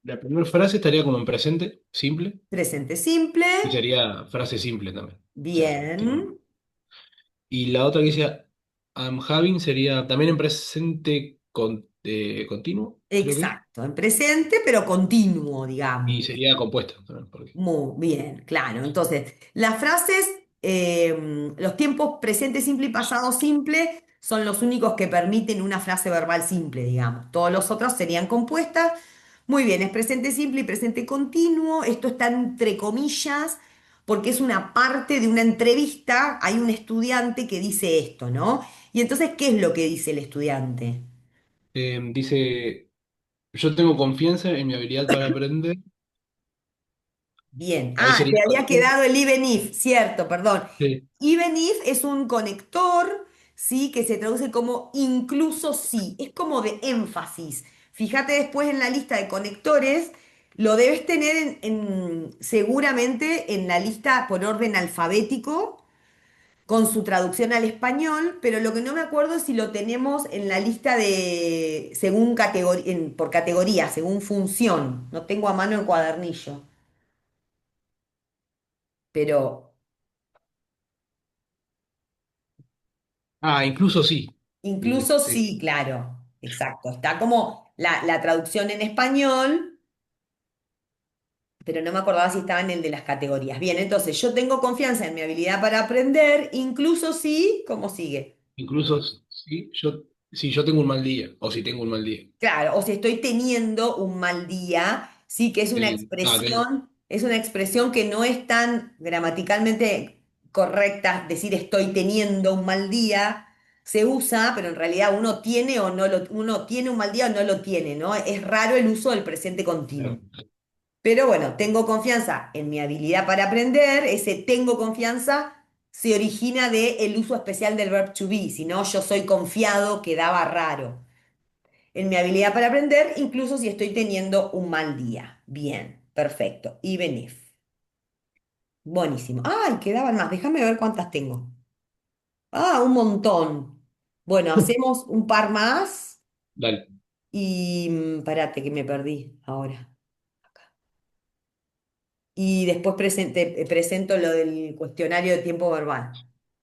la primera frase estaría como en presente, simple, Presente simple, y sería frase simple también. O sea, bien, y la otra que decía I'm having sería también en presente continuo, creo que es, exacto, en presente, pero continuo, y digamos. sería compuesta también, porque. Muy bien, claro. Entonces, las frases, los tiempos presente simple y pasado simple son los únicos que permiten una frase verbal simple, digamos. Todos los otros serían compuestas. Muy bien, es presente simple y presente continuo. Esto está entre comillas porque es una parte de una entrevista. Hay un estudiante que dice esto, ¿no? Y entonces, ¿qué es lo que dice el estudiante? Dice, yo tengo confianza en mi habilidad para aprender. Bien. Ahí Ah, te sería. había quedado el even if, cierto, perdón. Sí. Even if es un conector, ¿sí? Que se traduce como incluso sí. Es como de énfasis. Fíjate después en la lista de conectores, lo debes tener seguramente en la lista por orden alfabético, con su traducción al español, pero lo que no me acuerdo es si lo tenemos en la lista de según categoría, por categoría, según función. No tengo a mano el cuadernillo, pero Incluso sí. incluso Sí. sí, claro, exacto. Está como la traducción en español, pero no me acordaba si estaba en el de las categorías. Bien, entonces yo tengo confianza en mi habilidad para aprender, incluso si, ¿cómo sigue? Incluso si yo tengo un mal día, o si tengo un mal día. Claro, o si estoy teniendo un mal día, sí que es una expresión que no es tan gramaticalmente correcta, decir estoy teniendo un mal día, se usa, pero en realidad uno tiene o no lo, uno tiene un mal día o no lo tiene, ¿no? Es raro el uso del presente continuo. Claro, Pero bueno, tengo confianza en mi habilidad para aprender, ese tengo confianza se origina del uso especial del verb to be, si no yo soy confiado quedaba raro en mi habilidad para aprender, incluso si estoy teniendo un mal día. Bien, perfecto. Even if. Buenísimo. Ay, quedaban más. Déjame ver cuántas tengo. Ah, un montón. Bueno, hacemos un par más dale, y parate que me perdí ahora. Y después presento lo del cuestionario de tiempo verbal.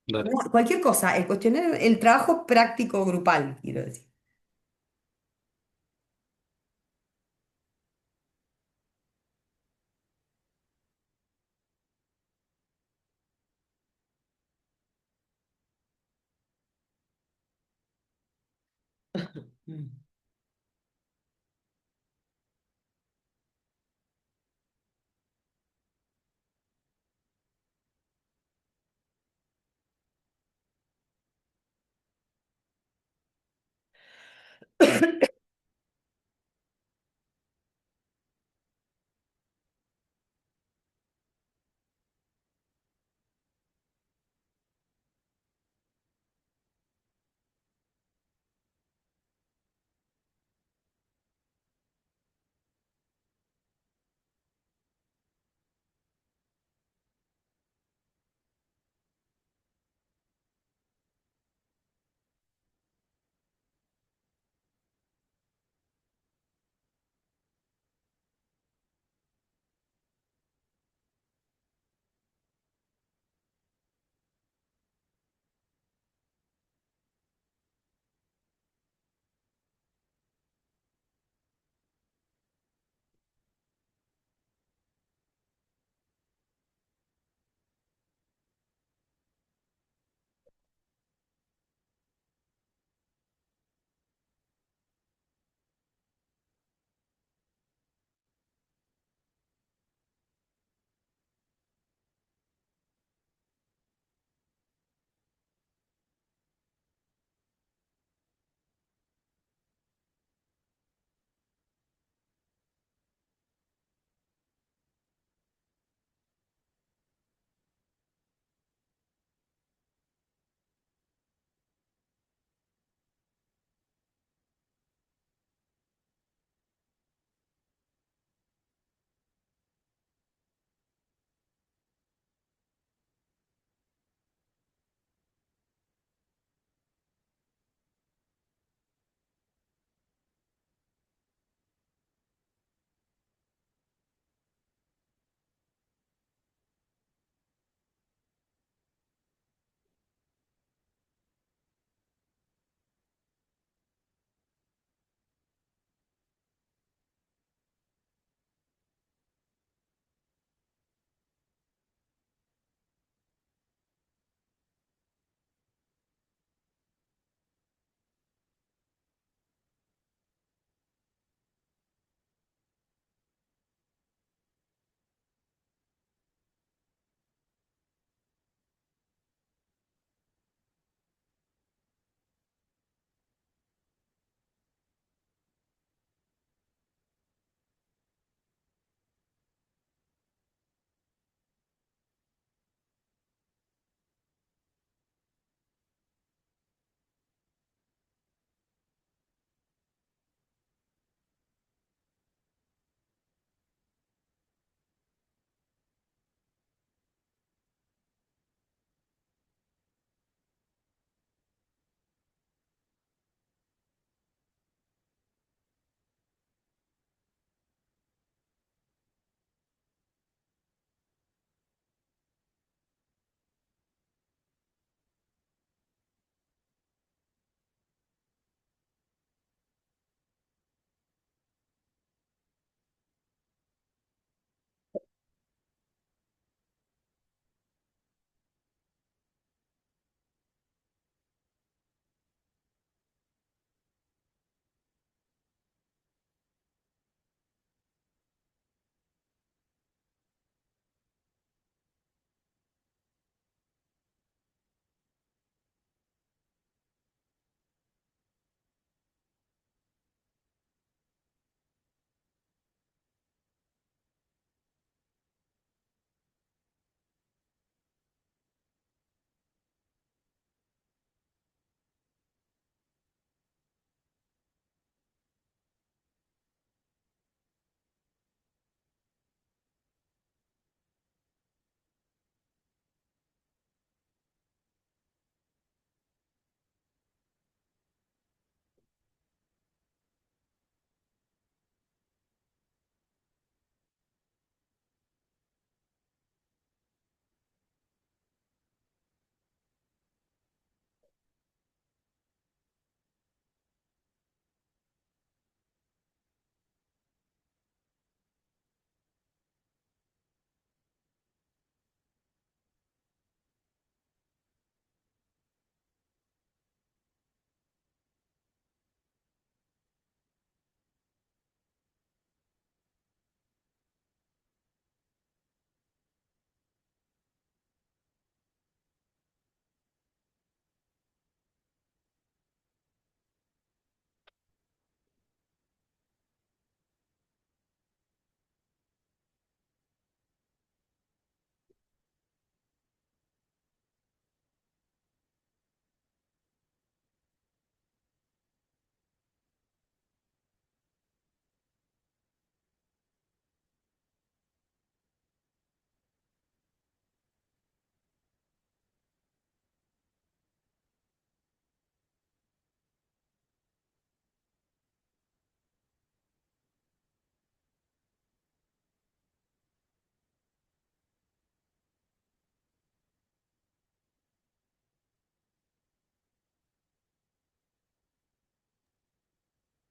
No, dale. cualquier cosa, el cuestionario, el trabajo práctico grupal, quiero decir. Mm.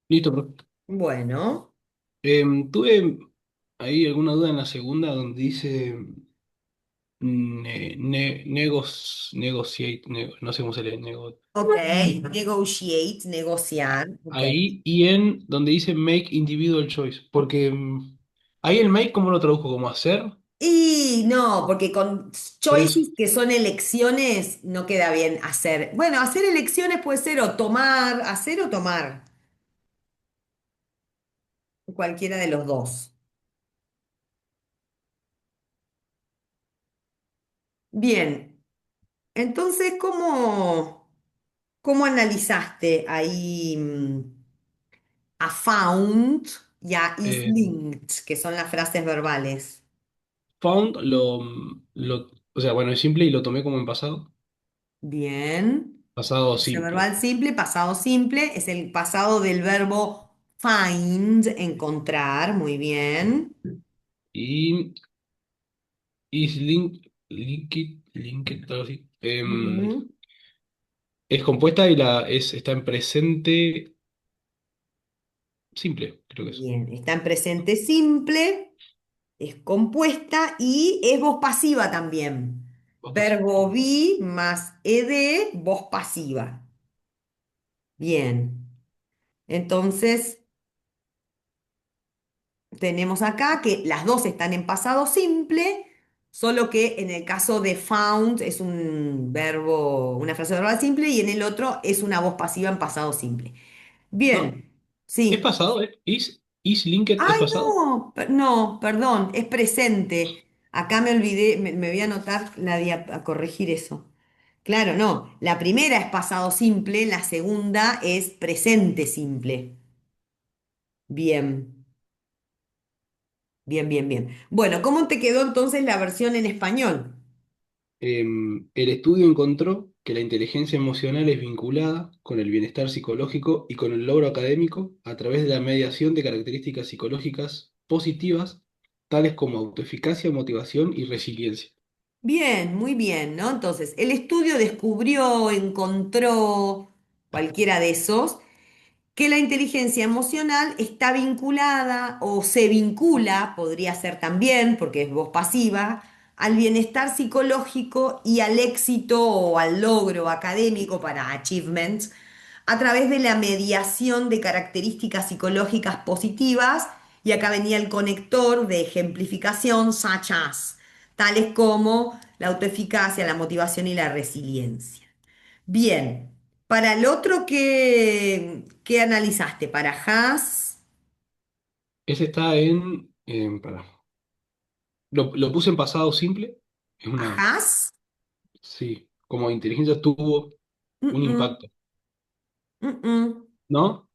Listo, profe. Bueno. Tuve ahí alguna duda en la segunda donde dice negotiate, no sé cómo se lee, Ok, negotiate, negociar. Ok. ahí y en donde dice make individual choice, porque ahí el make, ¿cómo lo traduzco? ¿Como hacer? Y no, porque con Por eso. choices que son elecciones no queda bien hacer. Bueno, hacer elecciones puede ser o tomar, hacer o tomar, cualquiera de los dos. Bien, entonces, ¿cómo analizaste ahí a found y a is Eh, linked, que son las frases verbales? found o sea, bueno, es simple y lo tomé como en pasado. Bien. Pasado Frase simple. verbal simple, pasado simple, es el pasado del verbo find, encontrar, muy bien. Y linked, algo así. Ujú. Es compuesta y está en presente simple, creo que es. Bien, está en presente simple, es compuesta y es voz pasiva también. Vos pasás. Verbo be más ed, voz pasiva. Bien, entonces tenemos acá que las dos están en pasado simple, solo que en el caso de found es un verbo, una frase verbal simple y en el otro es una voz pasiva en pasado simple. No, Bien, es sí. pasado, ¿eh? Is linked es Ay, pasado. no, no, perdón, es presente. Acá me olvidé, me voy a anotar a corregir eso. Claro, no, la primera es pasado simple, la segunda es presente simple. Bien, bien, bien, bien. Bueno, ¿cómo te quedó entonces la versión en español? El estudio encontró que la inteligencia emocional es vinculada con el bienestar psicológico y con el logro académico a través de la mediación de características psicológicas positivas, tales como autoeficacia, motivación y resiliencia. Bien, muy bien, ¿no? Entonces, el estudio descubrió, encontró, cualquiera de esos, que la inteligencia emocional está vinculada o se vincula, podría ser también, porque es voz pasiva, al bienestar psicológico y al éxito o al logro académico para achievements a través de la mediación de características psicológicas positivas, y acá venía el conector de ejemplificación, such as, tales como la autoeficacia, la motivación y la resiliencia. Bien, para el otro, ¿qué analizaste? Para Haas, Ese está pará. Lo puse en pasado simple. Es a una, Haas, sí, como inteligencia tuvo un mm, impacto, mm, mm. ¿no?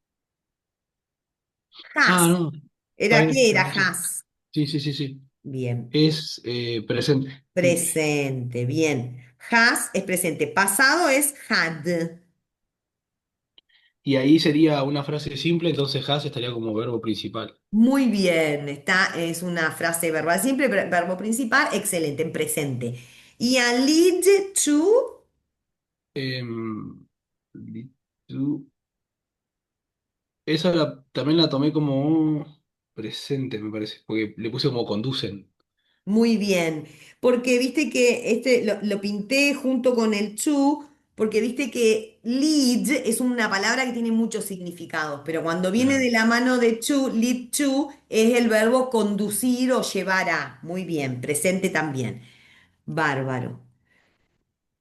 Ah, Haas, no, está ¿era bien, qué era tenés razón. Haas? Sí, sí, sí, sí. Bien, Es presente, simple. presente, bien. Has es presente, pasado es had. Y ahí sería una frase simple, entonces has estaría como verbo principal. Muy bien, es una frase verbal simple, verbo principal, excelente, en presente. Y a lead to, Em, tú- esa también la tomé como presente, me parece, porque le puse como conducen. muy bien, porque viste que este lo pinté junto con el to, porque viste que lead es una palabra que tiene muchos significados, pero cuando viene Claro. de la mano de to, lead to, es el verbo conducir o llevar a. Muy bien, presente también. Bárbaro.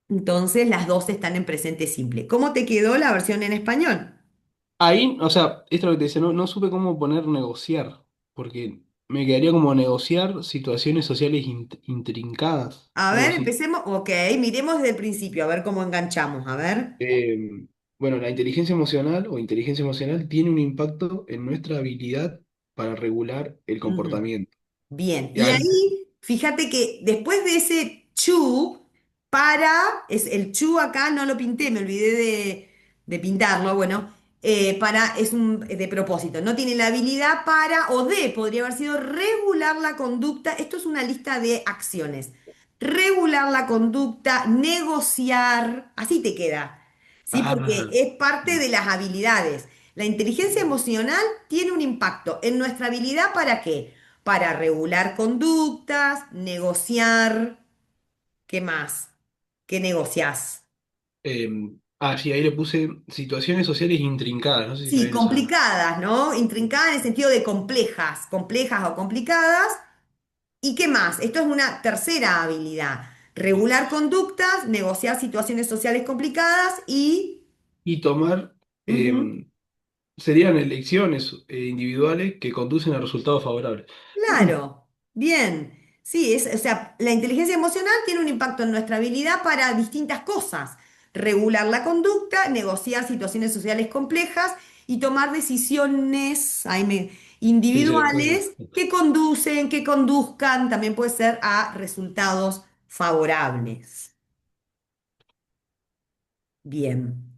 Entonces las dos están en presente simple. ¿Cómo te quedó la versión en español? Ahí, o sea, esto es lo que te decía, no supe cómo poner negociar, porque me quedaría como negociar situaciones sociales intrincadas, A algo ver, así. empecemos. Ok, miremos desde el principio, a ver cómo enganchamos. A ver. Bueno, la inteligencia emocional o inteligencia emocional tiene un impacto en nuestra habilidad para regular el Ujú. comportamiento. Bien, Y y ahí, fíjate que después de ese chu, es el chu acá, no lo pinté, me olvidé de pintarlo, bueno, es de propósito, no tiene la habilidad para, o de, podría haber sido regular la conducta, esto es una lista de acciones, regular la conducta, negociar, así te queda, ¿sí? Porque ah, es parte de las habilidades. La inteligencia emocional tiene un impacto en nuestra habilidad ¿para qué? Para regular conductas, negociar, ¿qué más? ¿Qué negociás? Eh, sí, ahí le puse situaciones sociales intrincadas, no sé si está Sí, bien esa. complicadas, ¿no? Intrincadas en el sentido de complejas, complejas o complicadas. ¿Y qué más? Esto es una tercera habilidad. Regular conductas, negociar situaciones sociales complicadas y... Y tomar, Ujú. serían elecciones individuales que conducen a resultados favorables. Claro, bien. Sí, o sea, la inteligencia emocional tiene un impacto en nuestra habilidad para distintas cosas. Regular la conducta, negociar situaciones sociales complejas y tomar decisiones Sí, se le puede. individuales que conducen, que conduzcan, también puede ser a resultados favorables. Bien.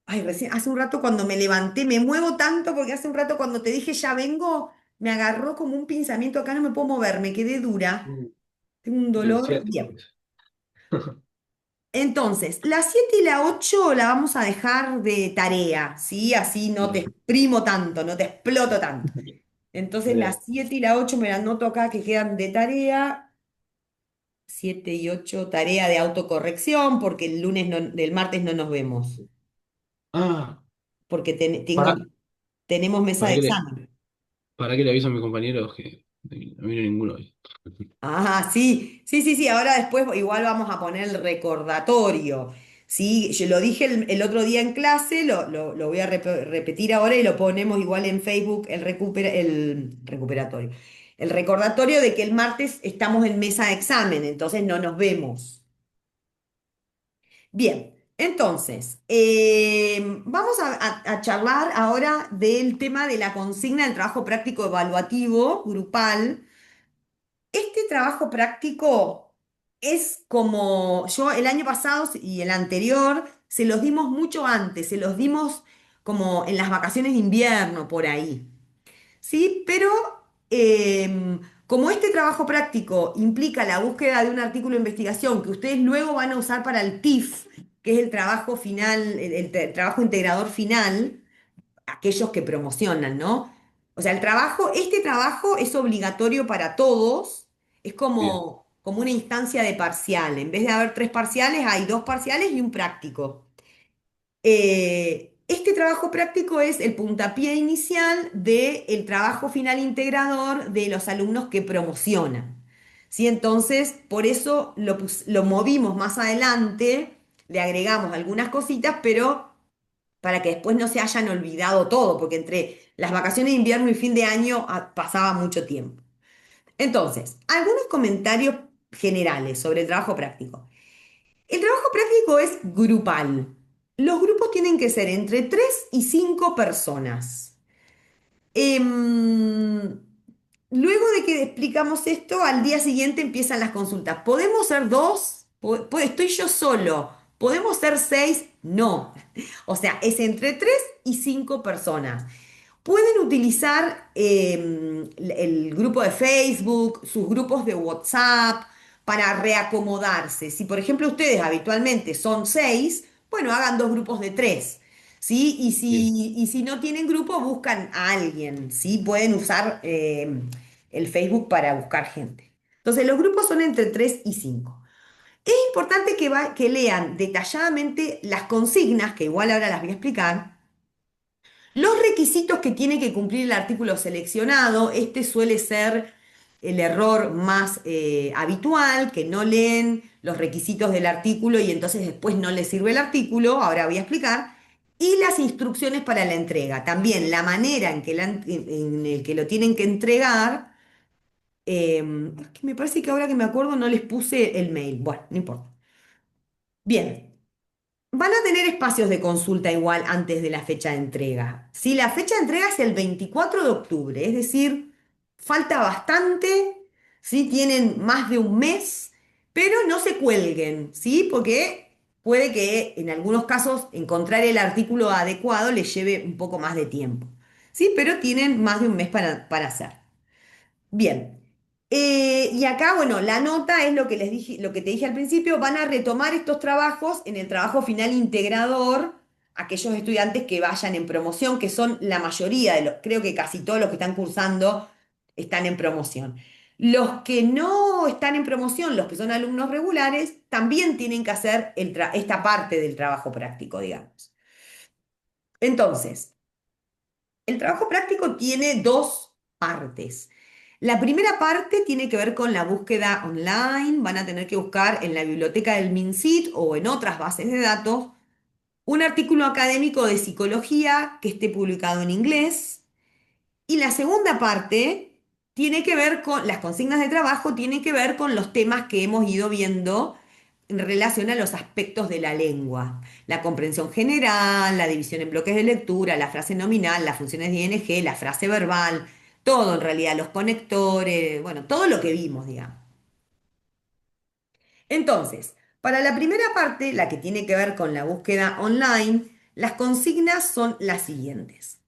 Ay, recién, hace un rato cuando me levanté, me muevo tanto porque hace un rato cuando te dije ya vengo, me agarró como un pinzamiento acá, no me puedo mover, me quedé dura, Mm, tengo un El dolor. ciático, Bien. pues. Entonces, la 7 y la 8 la vamos a dejar de tarea, ¿sí? Así no te Bien. exprimo tanto, no te exploto tanto. Entonces, la Bien. 7 y la 8 me las anoto acá que quedan de tarea. 7 y 8 tarea de autocorrección, porque el lunes no, el martes no nos vemos, Ah, porque para, tenemos mesa de para que le, examen. para que le aviso a mi compañero que a mí no hay ninguno hoy. Ah, sí, sí, sí, sí. Ahora después igual vamos a poner el recordatorio. Sí, yo lo dije el otro día en clase, lo voy a repetir ahora y lo ponemos igual en Facebook, el recuperatorio. El recordatorio de que el martes estamos en mesa de examen, entonces no nos vemos. Bien, entonces, vamos a charlar ahora del tema de la consigna del trabajo práctico evaluativo grupal. Este trabajo práctico es como yo el año pasado y el anterior se los dimos mucho antes, se los dimos como en las vacaciones de invierno por ahí, ¿sí? Pero como este trabajo práctico implica la búsqueda de un artículo de investigación que ustedes luego van a usar para el TIF, que es el trabajo final, el trabajo integrador final, aquellos que promocionan, ¿no? O sea, este trabajo es obligatorio para todos, es Bien, como una instancia de parcial. En vez de haber tres parciales, hay dos parciales y un práctico. Este trabajo práctico es el puntapié inicial del trabajo final integrador de los alumnos que promocionan. ¿Sí? Entonces, por eso lo movimos más adelante, le agregamos algunas cositas, pero para que después no se hayan olvidado todo, porque entre las vacaciones de invierno y fin de año pasaba mucho tiempo. Entonces, algunos comentarios generales sobre el trabajo práctico. El trabajo práctico es grupal. Los grupos tienen que ser entre 3 y 5 personas. Em, Luego de que explicamos esto, al día siguiente empiezan las consultas. ¿Podemos ser dos? ¿Estoy yo solo? ¿Podemos ser seis? No. O sea, es entre 3 y 5 personas. Pueden utilizar el grupo de Facebook, sus grupos de WhatsApp para reacomodarse. Si, por ejemplo, ustedes habitualmente son 6, bueno, hagan dos grupos de 3. ¿Sí? bien, Y si no tienen grupo, buscan a alguien, ¿sí? Pueden usar el Facebook para buscar gente. Entonces, los grupos son entre 3 y 5. Es importante que lean detalladamente las consignas, que igual ahora las voy a explicar, los requisitos que tiene que cumplir el artículo seleccionado. Este suele ser el error más habitual, que no leen los requisitos del artículo y entonces después no les sirve el artículo, ahora voy a explicar, y las instrucciones para la entrega. También la manera en el que lo tienen que entregar. Es que me parece que ahora que me acuerdo no les puse el mail. Bueno, no importa. Bien. Van a tener espacios de consulta igual antes de la fecha de entrega. Si la fecha de entrega es el 24 de octubre, es decir, falta bastante, ¿sí? Tienen más de un mes, pero no se cuelguen, ¿sí? Porque puede que en algunos casos encontrar el artículo adecuado les lleve un poco más de tiempo, ¿sí? Pero tienen más de un mes para hacer. Bien. Y acá, bueno, la nota es lo que les dije, lo que te dije al principio, van a retomar estos trabajos en el trabajo final integrador, aquellos estudiantes que vayan en promoción, que son la mayoría de los, creo que casi todos los que están cursando están en promoción. Los que no están en promoción, los que son alumnos regulares, también tienen que hacer esta parte del trabajo práctico, digamos. Entonces, el trabajo práctico tiene dos partes. La primera parte tiene que ver con la búsqueda online. Van a tener que buscar en la biblioteca del MinSit o en otras bases de datos un artículo académico de psicología que esté publicado en inglés. Y la segunda parte tiene que ver con, las consignas de trabajo tienen que ver con los temas que hemos ido viendo en relación a los aspectos de la lengua. La comprensión general, la división en bloques de lectura, la frase nominal, las funciones de ING, la frase verbal, todo en realidad, los conectores, bueno, todo lo que vimos, digamos. Entonces, para la primera parte, la que tiene que ver con la búsqueda online, las consignas son las siguientes.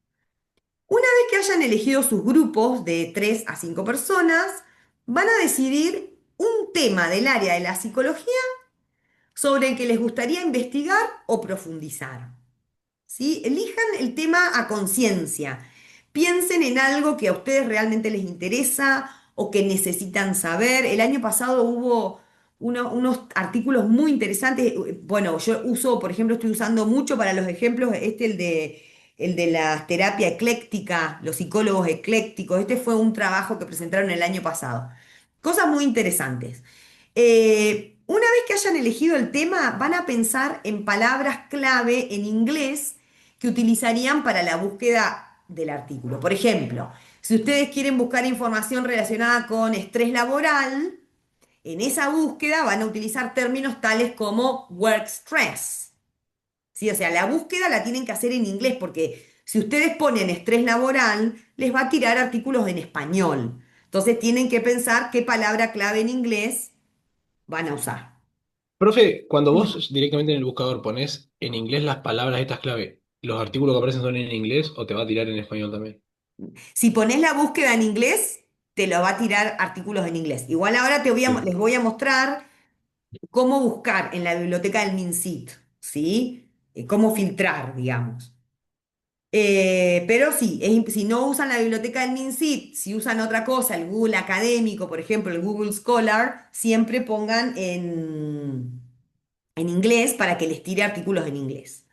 Una vez que hayan elegido sus grupos de 3 a 5 personas, van a decidir un tema del área de la psicología sobre el que les gustaría investigar o profundizar. ¿Sí? Elijan el tema a conciencia. Piensen en algo que a ustedes realmente les interesa o que necesitan saber. El año pasado hubo unos artículos muy interesantes. Bueno, yo uso, por ejemplo, estoy usando mucho para los ejemplos, el de la terapia ecléctica, los psicólogos eclécticos. Este fue un trabajo que presentaron el año pasado. Cosas muy interesantes. Una vez que hayan elegido el tema, van a pensar en palabras clave en inglés que utilizarían para la búsqueda del artículo. Por ejemplo, si ustedes quieren buscar información relacionada con estrés laboral, en esa búsqueda van a utilizar términos tales como work stress. ¿Sí? O sea, la búsqueda la tienen que hacer en inglés porque si ustedes ponen estrés laboral, les va a tirar artículos en español. Entonces tienen que pensar qué palabra clave en inglés van a usar. Profe, cuando Sí. vos directamente en el buscador pones en inglés las palabras estas clave, ¿los artículos que aparecen son en inglés o te va a tirar en español también? Si pones la búsqueda en inglés, te lo va a tirar artículos en inglés. Igual ahora Sí. les voy a mostrar cómo buscar en la biblioteca del MinSit, ¿sí? Cómo filtrar, digamos. Pero sí, si no usan la biblioteca del MinSit, si usan otra cosa, el Google Académico, por ejemplo, el Google Scholar, siempre pongan en inglés para que les tire artículos en inglés.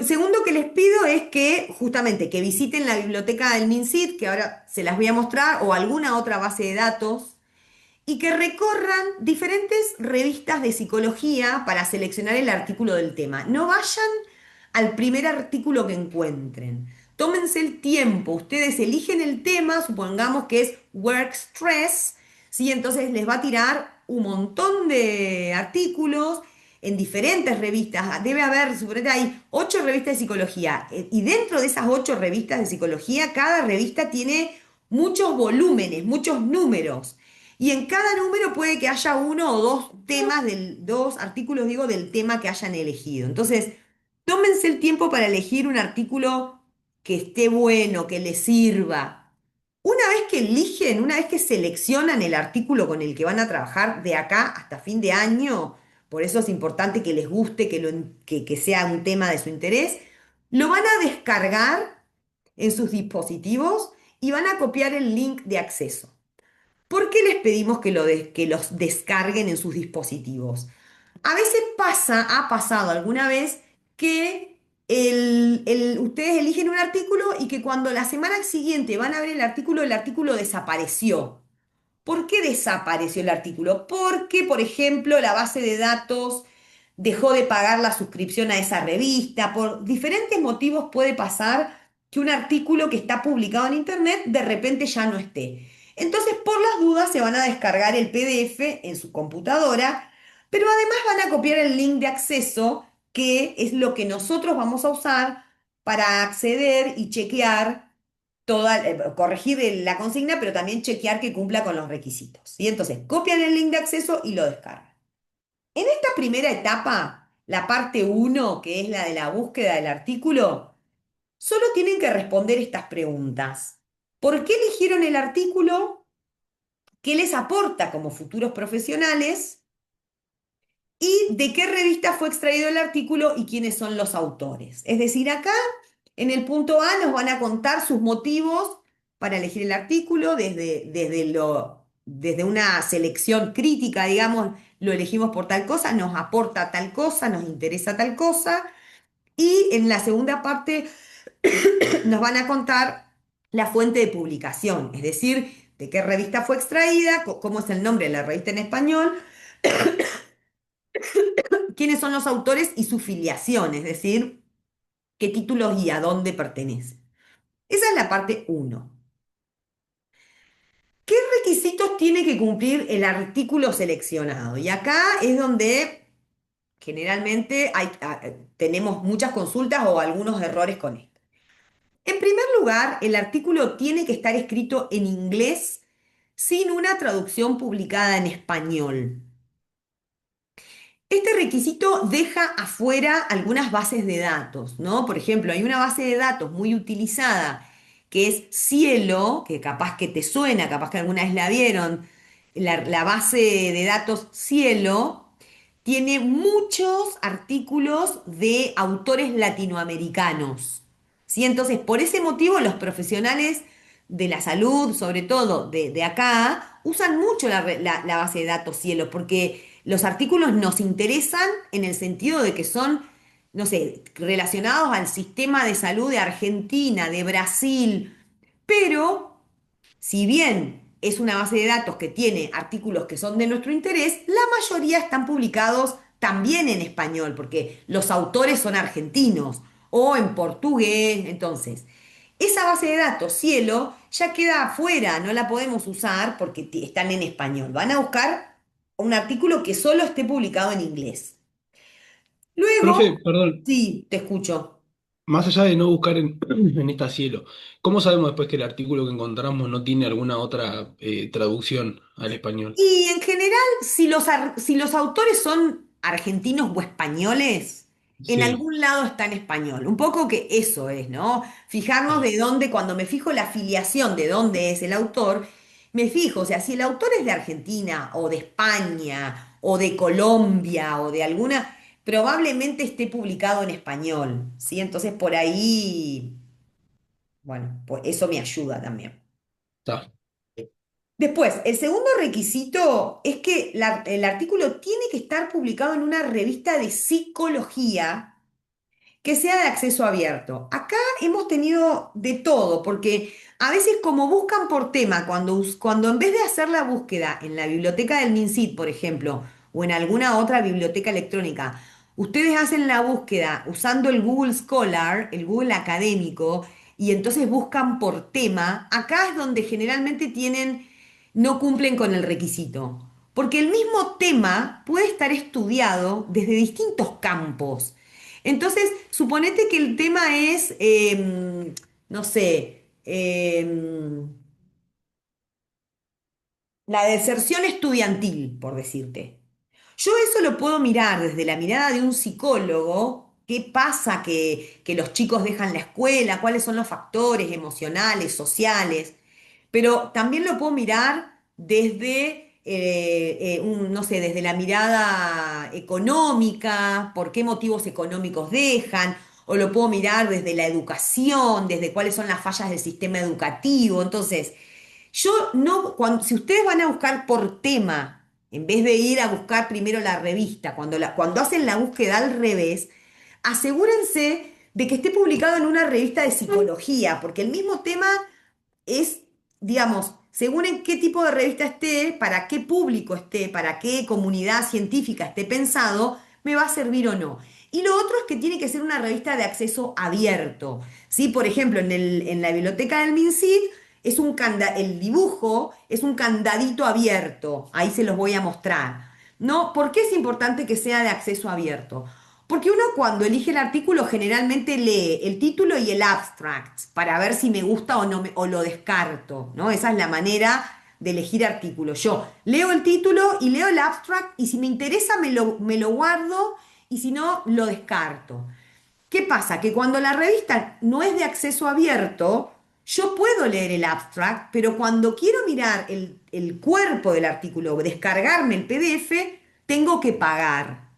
Segundo que les pido es que justamente que visiten la biblioteca del MinSit, que ahora se las voy a mostrar, o alguna otra base de datos, y que recorran diferentes revistas de psicología para seleccionar el artículo del tema. No vayan al primer artículo que encuentren. Tómense el tiempo. Ustedes eligen el tema, supongamos que es work stress, ¿sí? Entonces les va a tirar un montón de artículos en diferentes revistas. Debe haber, suponete, hay 8 revistas de psicología. Y dentro de esas 8 revistas de psicología, cada revista tiene muchos volúmenes, muchos números. Y en cada número puede que haya uno o dos temas, dos artículos, digo, del tema que hayan elegido. Entonces, tómense el tiempo para elegir un artículo que esté bueno, que les sirva. Una vez que eligen, una vez que seleccionan el artículo con el que van a trabajar de acá hasta fin de año, por eso es importante que les guste, que sea un tema de su interés, lo van a descargar en sus dispositivos y van a copiar el link de acceso. ¿Por qué les pedimos que los descarguen en sus dispositivos? A veces ha pasado alguna vez que ustedes eligen un artículo y que cuando la semana siguiente van a ver el artículo desapareció. ¿Por qué desapareció el artículo? Porque, por ejemplo, la base de datos dejó de pagar la suscripción a esa revista. Por diferentes motivos puede pasar que un artículo que está publicado en Internet de repente ya no esté. Entonces, por las dudas, se van a descargar el PDF en su computadora, pero además van a copiar el link de acceso, que es lo que nosotros vamos a usar para acceder y chequear corregir la consigna, pero también chequear que cumpla con los requisitos. Y entonces copian el link de acceso y lo descargan. En esta primera etapa, la parte uno, que es la de la búsqueda del artículo, solo tienen que responder estas preguntas. ¿Por qué eligieron el artículo? qué les aporta como futuros profesionales y de qué revista fue extraído el artículo y quiénes son los autores. Es decir, acá en el punto A nos van a contar sus motivos para elegir el artículo desde una selección crítica, digamos, lo elegimos por tal cosa, nos aporta tal cosa, nos interesa tal cosa. Y en la segunda parte nos van a contar la fuente de publicación, es decir, de qué revista fue extraída, cómo es el nombre de la revista en español, quiénes son los autores y su filiación, es decir, qué títulos y a dónde pertenecen. Esa es la parte uno. ¿Qué requisitos tiene que cumplir el artículo seleccionado? Y acá es donde generalmente tenemos muchas consultas o algunos errores con esto. En primer lugar, el artículo tiene que estar escrito en inglés sin una traducción publicada en español. Este requisito deja afuera algunas bases de datos, ¿no? Por ejemplo, hay una base de datos muy utilizada que es Cielo, que capaz que te suena, capaz que alguna vez la vieron. La base de datos Cielo tiene muchos artículos de autores latinoamericanos, ¿sí? Entonces, por ese motivo, los profesionales de la salud, sobre todo de acá, usan mucho la base de datos Cielo, porque los artículos nos interesan en el sentido de que son, no sé, relacionados al sistema de salud de Argentina, de Brasil, pero si bien es una base de datos que tiene artículos que son de nuestro interés, la mayoría están publicados también en español, porque los autores son argentinos o en portugués. Entonces, esa base de datos, Cielo, ya queda afuera, no la podemos usar porque están en español. Van a buscar un artículo que solo esté publicado en inglés. Profe, Luego, perdón, sí, te escucho. más allá de no buscar en esta cielo, ¿cómo sabemos después que el artículo que encontramos no tiene alguna otra traducción al español? Y en general, si los autores son argentinos o españoles, en Sí, algún lado está en español. Un poco que eso es, ¿no? Fijarnos ah, de dónde, cuando me fijo la filiación de dónde es el autor, me fijo, o sea, si el autor es de Argentina o de España o de Colombia o de alguna, probablemente esté publicado en español, ¿sí? Entonces por ahí, bueno, pues eso me ayuda también. está. Después, el segundo requisito es que el artículo tiene que estar publicado en una revista de psicología que sea de acceso abierto. Acá hemos tenido de todo, porque a veces como buscan por tema, cuando en vez de hacer la búsqueda en la biblioteca del MinSit, por ejemplo, o en alguna otra biblioteca electrónica, ustedes hacen la búsqueda usando el Google Scholar, el Google académico, y entonces buscan por tema, acá es donde generalmente no cumplen con el requisito. Porque el mismo tema puede estar estudiado desde distintos campos. Entonces, suponete que el tema es, no sé, la deserción estudiantil, por decirte. Yo eso lo puedo mirar desde la mirada de un psicólogo. ¿Qué pasa que los chicos dejan la escuela? ¿Cuáles son los factores emocionales, sociales? Pero también lo puedo mirar desde, no sé, desde la mirada económica, por qué motivos económicos dejan, o lo puedo mirar desde la educación, desde cuáles son las fallas del sistema educativo. Entonces, yo no, si ustedes van a buscar por tema, en vez de ir a buscar primero la revista, cuando hacen la búsqueda al revés, asegúrense de que esté publicado en una revista de psicología, porque el mismo tema es, digamos, según en qué tipo de revista esté, para qué público esté, para qué comunidad científica esté pensado, me va a servir o no. Y lo otro es que tiene que ser una revista de acceso abierto. ¿Sí? Por ejemplo, en la biblioteca del MinSit el dibujo es un candadito abierto. Ahí se los voy a mostrar. ¿No? ¿Por qué es importante que sea de acceso abierto? Porque uno cuando elige el artículo generalmente lee el título y el abstract para ver si me gusta o no o lo descarto, ¿no? Esa es la manera de elegir artículos. Yo leo el título y leo el abstract y si me interesa me lo guardo y si no lo descarto. ¿Qué pasa? Que cuando la revista no es de acceso abierto, yo puedo leer el abstract, pero cuando quiero mirar el cuerpo del artículo, descargarme el PDF, tengo que pagar.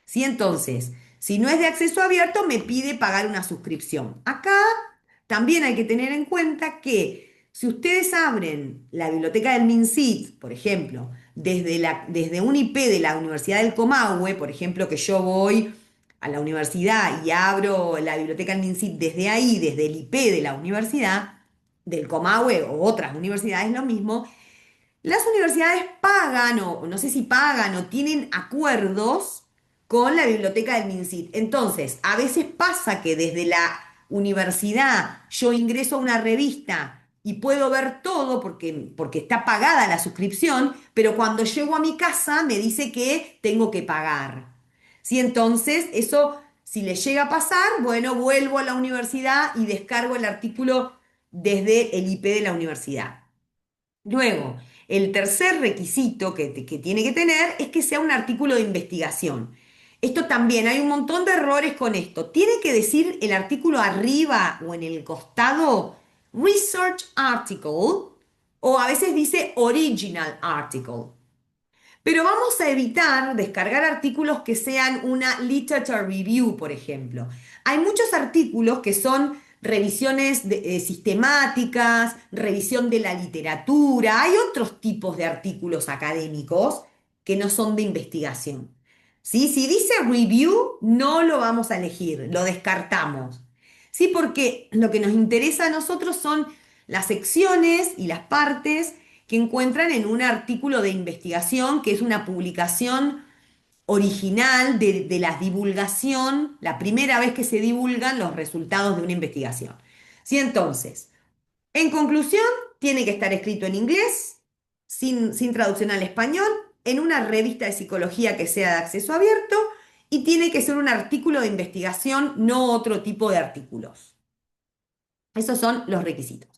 ¿Sí? Entonces, si no es de acceso abierto, me pide pagar una suscripción. Acá también hay que tener en cuenta que si ustedes abren la biblioteca del MinSit, por ejemplo, desde un IP de la Universidad del Comahue, por ejemplo, que yo voy a la universidad y abro la biblioteca del MinSit desde ahí, desde el IP de la universidad, del Comahue o otras universidades, lo mismo, las universidades pagan, o no sé si pagan, o tienen acuerdos con la biblioteca del MinSit. Entonces, a veces pasa que desde la universidad yo ingreso a una revista y puedo ver todo porque está pagada la suscripción, pero cuando llego a mi casa me dice que tengo que pagar. ¿Sí? Entonces, eso, si le llega a pasar, bueno, vuelvo a la universidad y descargo el artículo desde el IP de la universidad. Luego, el tercer requisito que tiene que tener es que sea un artículo de investigación. Esto también, hay un montón de errores con esto. Tiene que decir el artículo arriba o en el costado Research Article o a veces dice Original Article. Pero vamos a evitar descargar artículos que sean una literature review, por ejemplo. Hay muchos artículos que son revisiones sistemáticas, revisión de la literatura. Hay otros tipos de artículos académicos que no son de investigación. ¿Sí? Si dice review, no lo vamos a elegir, lo descartamos. Sí, porque lo que nos interesa a nosotros son las secciones y las partes que encuentran en un artículo de investigación, que es una publicación original de la divulgación, la primera vez que se divulgan los resultados de una investigación. ¿Sí? Entonces, en conclusión, tiene que estar escrito en inglés, sin traducción al español, en una revista de psicología que sea de acceso abierto y tiene que ser un artículo de investigación, no otro tipo de artículos. Esos son los requisitos.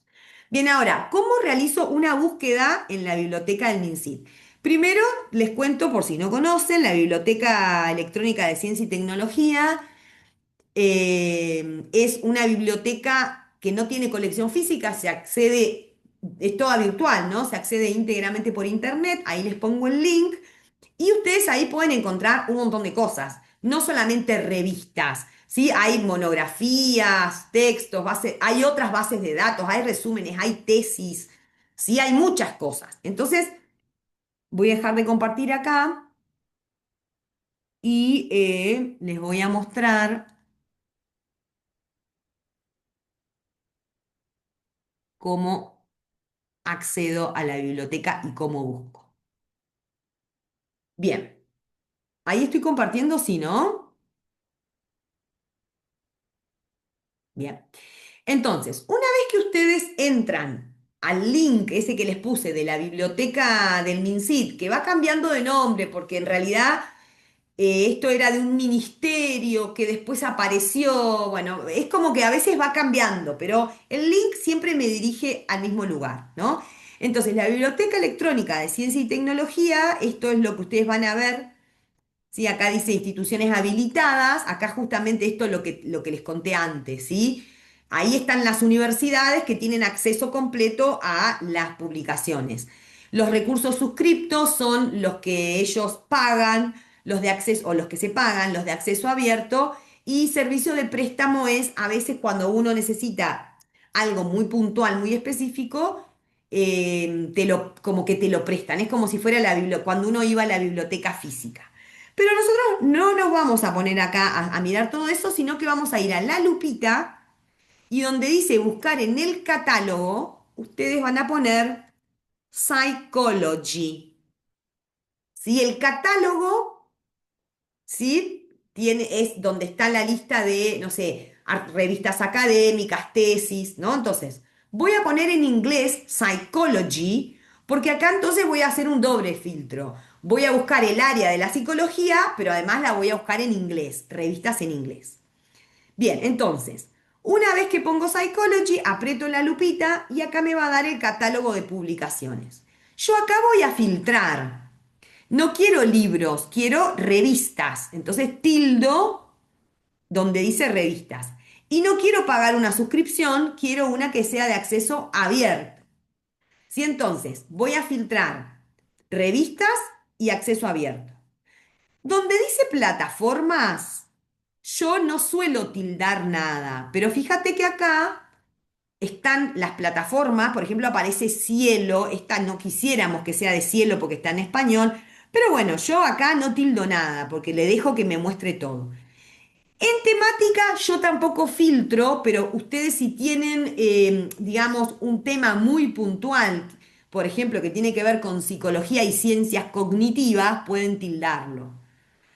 Bien, ahora, ¿cómo realizo una búsqueda en la biblioteca del MinSit? Primero, les cuento, por si no conocen, la Biblioteca Electrónica de Ciencia y Tecnología es una biblioteca que no tiene colección física, se accede, es toda virtual, ¿no? Se accede íntegramente por internet, ahí les pongo el link y ustedes ahí pueden encontrar un montón de cosas, no solamente revistas, ¿sí? Hay monografías, textos, hay otras bases de datos, hay resúmenes, hay tesis, ¿sí? Hay muchas cosas. Entonces, voy a dejar de compartir acá y les voy a mostrar cómo accedo a la biblioteca y cómo busco. Bien, ahí estoy compartiendo, ¿sí, no? Bien. Entonces, una vez que ustedes entran al link ese que les puse de la biblioteca del MinSit, que va cambiando de nombre porque en realidad esto era de un ministerio que después apareció, bueno, es como que a veces va cambiando, pero el link siempre me dirige al mismo lugar, ¿no? Entonces, la Biblioteca Electrónica de Ciencia y Tecnología, esto es lo que ustedes van a ver. ¿Sí? Acá dice instituciones habilitadas, acá justamente esto es lo que les conté antes, ¿sí? Ahí están las universidades que tienen acceso completo a las publicaciones. Los recursos suscriptos son los que ellos pagan, los de acceso, o los que se pagan, los de acceso abierto, y servicio de préstamo es a veces cuando uno necesita algo muy puntual, muy específico, como que te lo prestan. Es como si fuera cuando uno iba a la biblioteca física. Pero nosotros no nos vamos a poner acá a mirar todo eso, sino que vamos a ir a la lupita y donde dice buscar en el catálogo, ustedes van a poner Psychology. ¿Sí? El catálogo, ¿sí? Es donde está la lista de, no sé, revistas académicas, tesis, ¿no? Entonces, voy a poner en inglés Psychology, porque acá entonces voy a hacer un doble filtro. Voy a buscar el área de la psicología, pero además la voy a buscar en inglés, revistas en inglés. Bien, entonces, una vez que pongo Psychology, aprieto la lupita y acá me va a dar el catálogo de publicaciones. Yo acá voy a filtrar. No quiero libros, quiero revistas. Entonces tildo donde dice revistas. Y no quiero pagar una suscripción, quiero una que sea de acceso abierto. ¿Sí? Entonces, voy a filtrar revistas y acceso abierto. Donde dice plataformas, yo no suelo tildar nada, pero fíjate que acá están las plataformas, por ejemplo, aparece cielo, esta no quisiéramos que sea de cielo porque está en español, pero bueno, yo acá no tildo nada porque le dejo que me muestre todo. En temática yo tampoco filtro, pero ustedes si tienen, digamos, un tema muy puntual, por ejemplo, que tiene que ver con psicología y ciencias cognitivas, pueden tildarlo.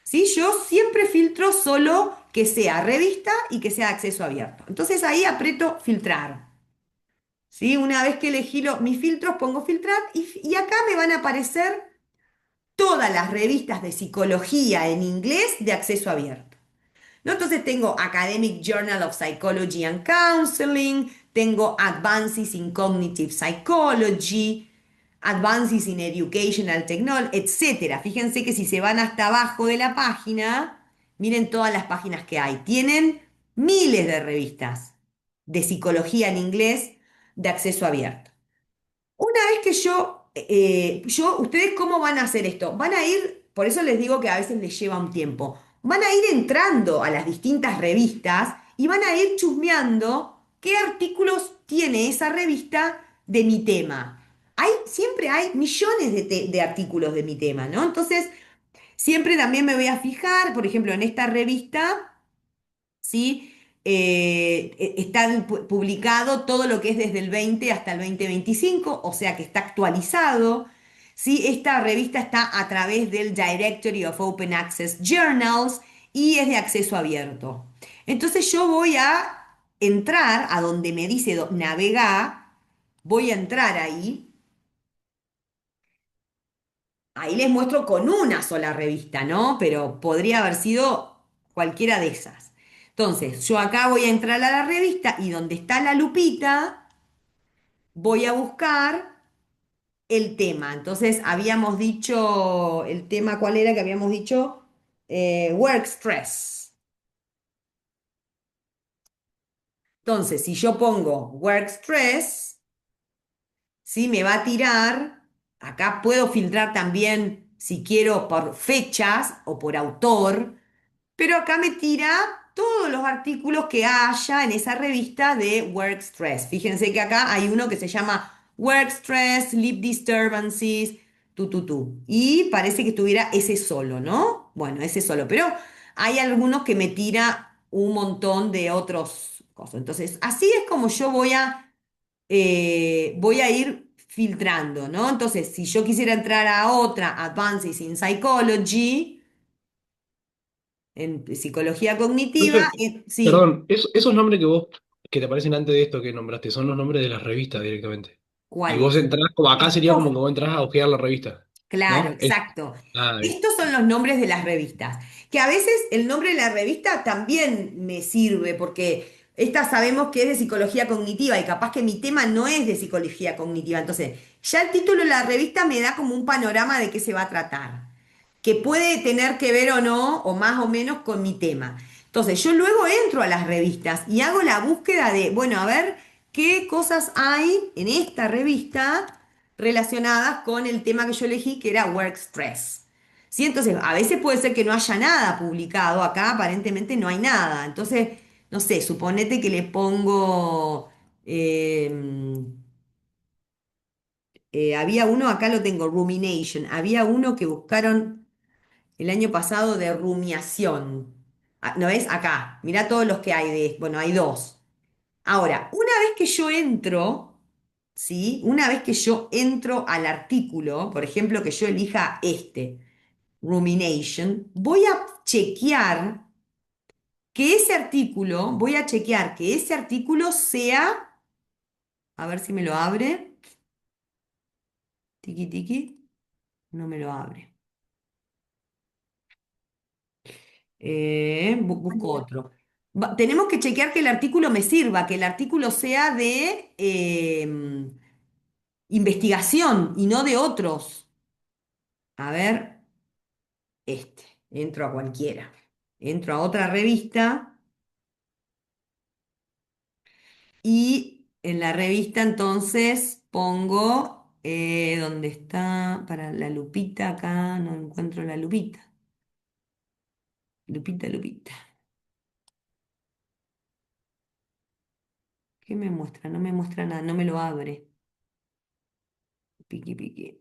¿Sí? Yo siempre filtro solo que sea revista y que sea de acceso abierto. Entonces ahí aprieto filtrar. ¿Sí? Una vez que elegí mis filtros, pongo filtrar y acá me van a aparecer todas las revistas de psicología en inglés de acceso abierto. ¿No? Entonces tengo Academic Journal of Psychology and Counseling, tengo Advances in Cognitive Psychology, Advances in Educational Technology, etcétera. Fíjense que si se van hasta abajo de la página, miren todas las páginas que hay. Tienen miles de revistas de psicología en inglés de acceso abierto. Una vez que ¿ustedes cómo van a hacer esto? Van a ir, por eso les digo que a veces les lleva un tiempo, van a ir entrando a las distintas revistas y van a ir chusmeando qué artículos tiene esa revista de mi tema. Siempre hay millones de artículos de mi tema, ¿no? Entonces, siempre también me voy a fijar, por ejemplo, en esta revista. ¿Sí? Está publicado todo lo que es desde el 20 hasta el 2025, o sea que está actualizado. ¿Sí? Esta revista está a través del Directory of Open Access Journals y es de acceso abierto. Entonces yo voy a entrar a donde me dice navega, voy a entrar ahí. Ahí les muestro con una sola revista, ¿no? Pero podría haber sido cualquiera de esas. Entonces, yo acá voy a entrar a la revista y donde está la lupita, voy a buscar el tema. Entonces, habíamos dicho, el tema, ¿cuál era que habíamos dicho? Work stress. Entonces, si yo pongo work stress, ¿sí? Me va a tirar, acá puedo filtrar también si quiero por fechas o por autor. Pero acá me tira todos los artículos que haya en esa revista de Work Stress. Fíjense que acá hay uno que se llama Work Stress, Sleep Disturbances, tu. Y parece que estuviera ese solo, ¿no? Bueno, ese solo. Pero hay algunos que me tira un montón de otros cosas. Entonces, así es como yo voy a ir filtrando, ¿no? Entonces, si yo quisiera entrar a otra, Advances in Psychology, en psicología cognitiva, Entonces, sí, perdón, esos nombres que te aparecen antes de esto que nombraste, son los nombres de las revistas directamente. Y vos ¿cuáles? entrás, como acá sería como que Estos, vos entrás a ojear la revista, claro, ¿no? exacto. Bien. Estos son los nombres de las revistas, que a veces el nombre de la revista también me sirve, porque esta sabemos que es de psicología cognitiva y capaz que mi tema no es de psicología cognitiva. Entonces, ya el título de la revista me da como un panorama de qué se va a tratar, que puede tener que ver o no, o más o menos con mi tema. Entonces, yo luego entro a las revistas y hago la búsqueda de, bueno, a ver qué cosas hay en esta revista relacionadas con el tema que yo elegí, que era Work Stress. ¿Sí? Entonces, a veces puede ser que no haya nada publicado, acá aparentemente no hay nada. Entonces, no sé, suponete que le pongo, había uno, acá lo tengo, Rumination, había uno que buscaron el año pasado de rumiación. Ah, ¿no ves? Acá, mirá todos los que hay bueno, hay dos. Ahora, una vez que yo entro, ¿sí? Una vez que yo entro al artículo, por ejemplo, que yo elija este, rumination, voy a chequear que ese artículo sea, a ver si me lo abre, tiki tiki, no me lo abre. Busco otro. Tenemos que chequear que el artículo me sirva, que el artículo sea de investigación y no de otros. A ver, este. Entro a cualquiera. Entro a otra revista y en la revista entonces pongo. ¿Dónde está? Para la lupita, acá no encuentro la lupita. Lupita, lupita. ¿Qué me muestra? No me muestra nada, no me lo abre. Piqui, piqui.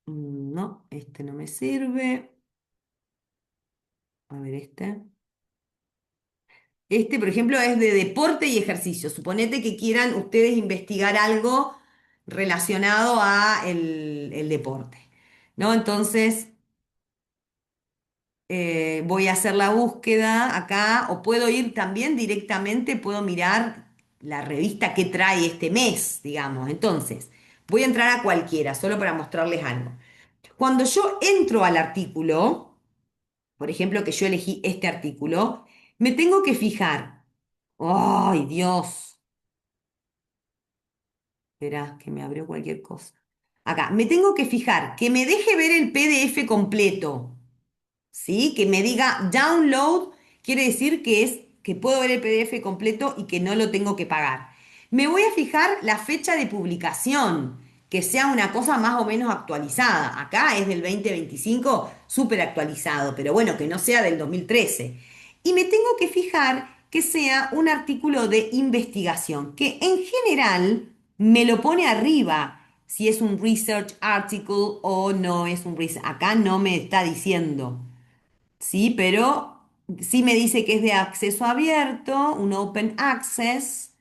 No, este no me sirve. A ver, este. Este, por ejemplo, es de deporte y ejercicio. Suponete que quieran ustedes investigar algo relacionado a el deporte, ¿no? Entonces, voy a hacer la búsqueda acá, o puedo ir también directamente, puedo mirar la revista que trae este mes, digamos. Entonces, voy a entrar a cualquiera, solo para mostrarles algo. Cuando yo entro al artículo, por ejemplo, que yo elegí este artículo, me tengo que fijar. ¡Ay, Dios! Esperá, que me abrió cualquier cosa. Acá, me tengo que fijar que me deje ver el PDF completo. ¿Sí? Que me diga download, quiere decir que es que puedo ver el PDF completo y que no lo tengo que pagar. Me voy a fijar la fecha de publicación, que sea una cosa más o menos actualizada. Acá es del 2025, súper actualizado, pero bueno, que no sea del 2013. Y me tengo que fijar que sea un artículo de investigación, que en general me lo pone arriba si es un research article o no es un research. Acá no me está diciendo. Sí, pero sí me dice que es de acceso abierto, un open access,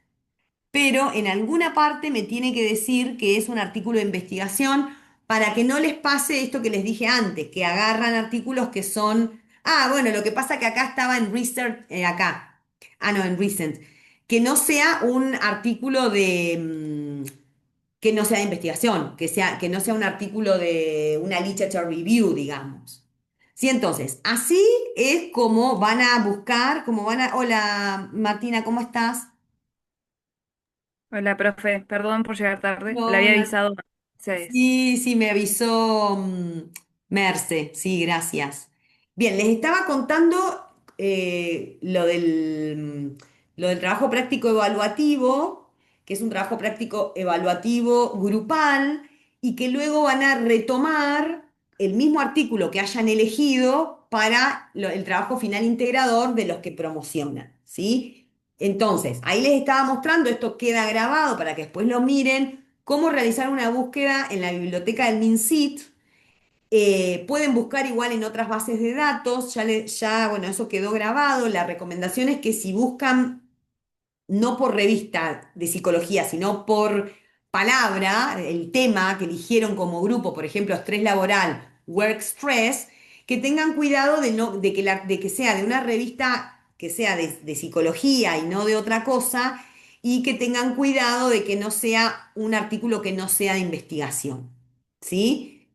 pero en alguna parte me tiene que decir que es un artículo de investigación para que no les pase esto que les dije antes, que agarran artículos que son, bueno, lo que pasa que acá estaba en research, acá, no, en recent, que no sea un artículo que no sea de investigación, que no sea un artículo de una literature review, digamos. Sí, entonces, así es como van a buscar, como van a... Hola, Martina, ¿cómo estás? Hola, profe, perdón por llegar tarde. Le No, había avisado a Mercedes. sí, sí, me avisó Merce, sí, gracias. Bien, les estaba contando lo del trabajo práctico evaluativo, que es un trabajo práctico evaluativo grupal y que luego van a retomar el mismo artículo que hayan elegido para el trabajo final integrador de los que promocionan, ¿sí? Entonces, ahí les estaba mostrando, esto queda grabado para que después lo miren, cómo realizar una búsqueda en la biblioteca del MinSit. Pueden buscar igual en otras bases de datos, bueno, eso quedó grabado. La recomendación es que si buscan no por revista de psicología, sino por palabra, el tema que eligieron como grupo, por ejemplo, estrés laboral, work stress, que tengan cuidado de que sea de una revista que sea de psicología y no de otra cosa, y que tengan cuidado de que no sea un artículo que no sea de investigación. ¿Sí?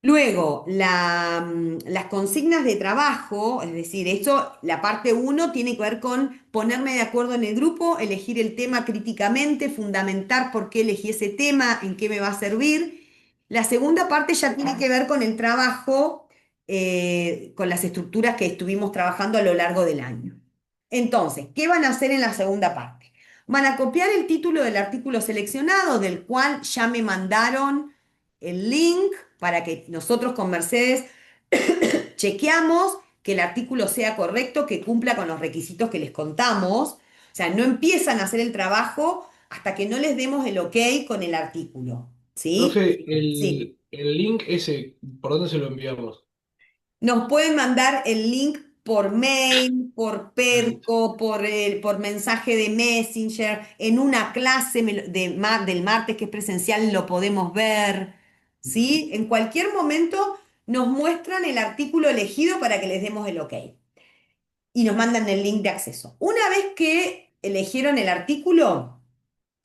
Luego, las consignas de trabajo, es decir, esto, la parte uno tiene que ver con ponerme de acuerdo en el grupo, elegir el tema críticamente, fundamentar por qué elegí ese tema, en qué me va a servir. La segunda parte ya tiene que ver con el trabajo, con las estructuras que estuvimos trabajando a lo largo del año. Entonces, ¿qué van a hacer en la segunda parte? Van a copiar el título del artículo seleccionado, del cual ya me mandaron el link para que nosotros con Mercedes chequeamos que el artículo sea correcto, que cumpla con los requisitos que les contamos. O sea, no empiezan a hacer el trabajo hasta que no les demos el ok con el artículo. ¿Sí? Profe, Sí. el link ese, ¿por dónde se lo enviamos? Nos pueden mandar el link por mail, por Ah, listo. Perco, por mensaje de Messenger, en una clase del martes que es presencial lo podemos ver, ¿sí? En cualquier momento nos muestran el artículo elegido para que les demos el ok y nos mandan el link de acceso. Una vez que eligieron el artículo,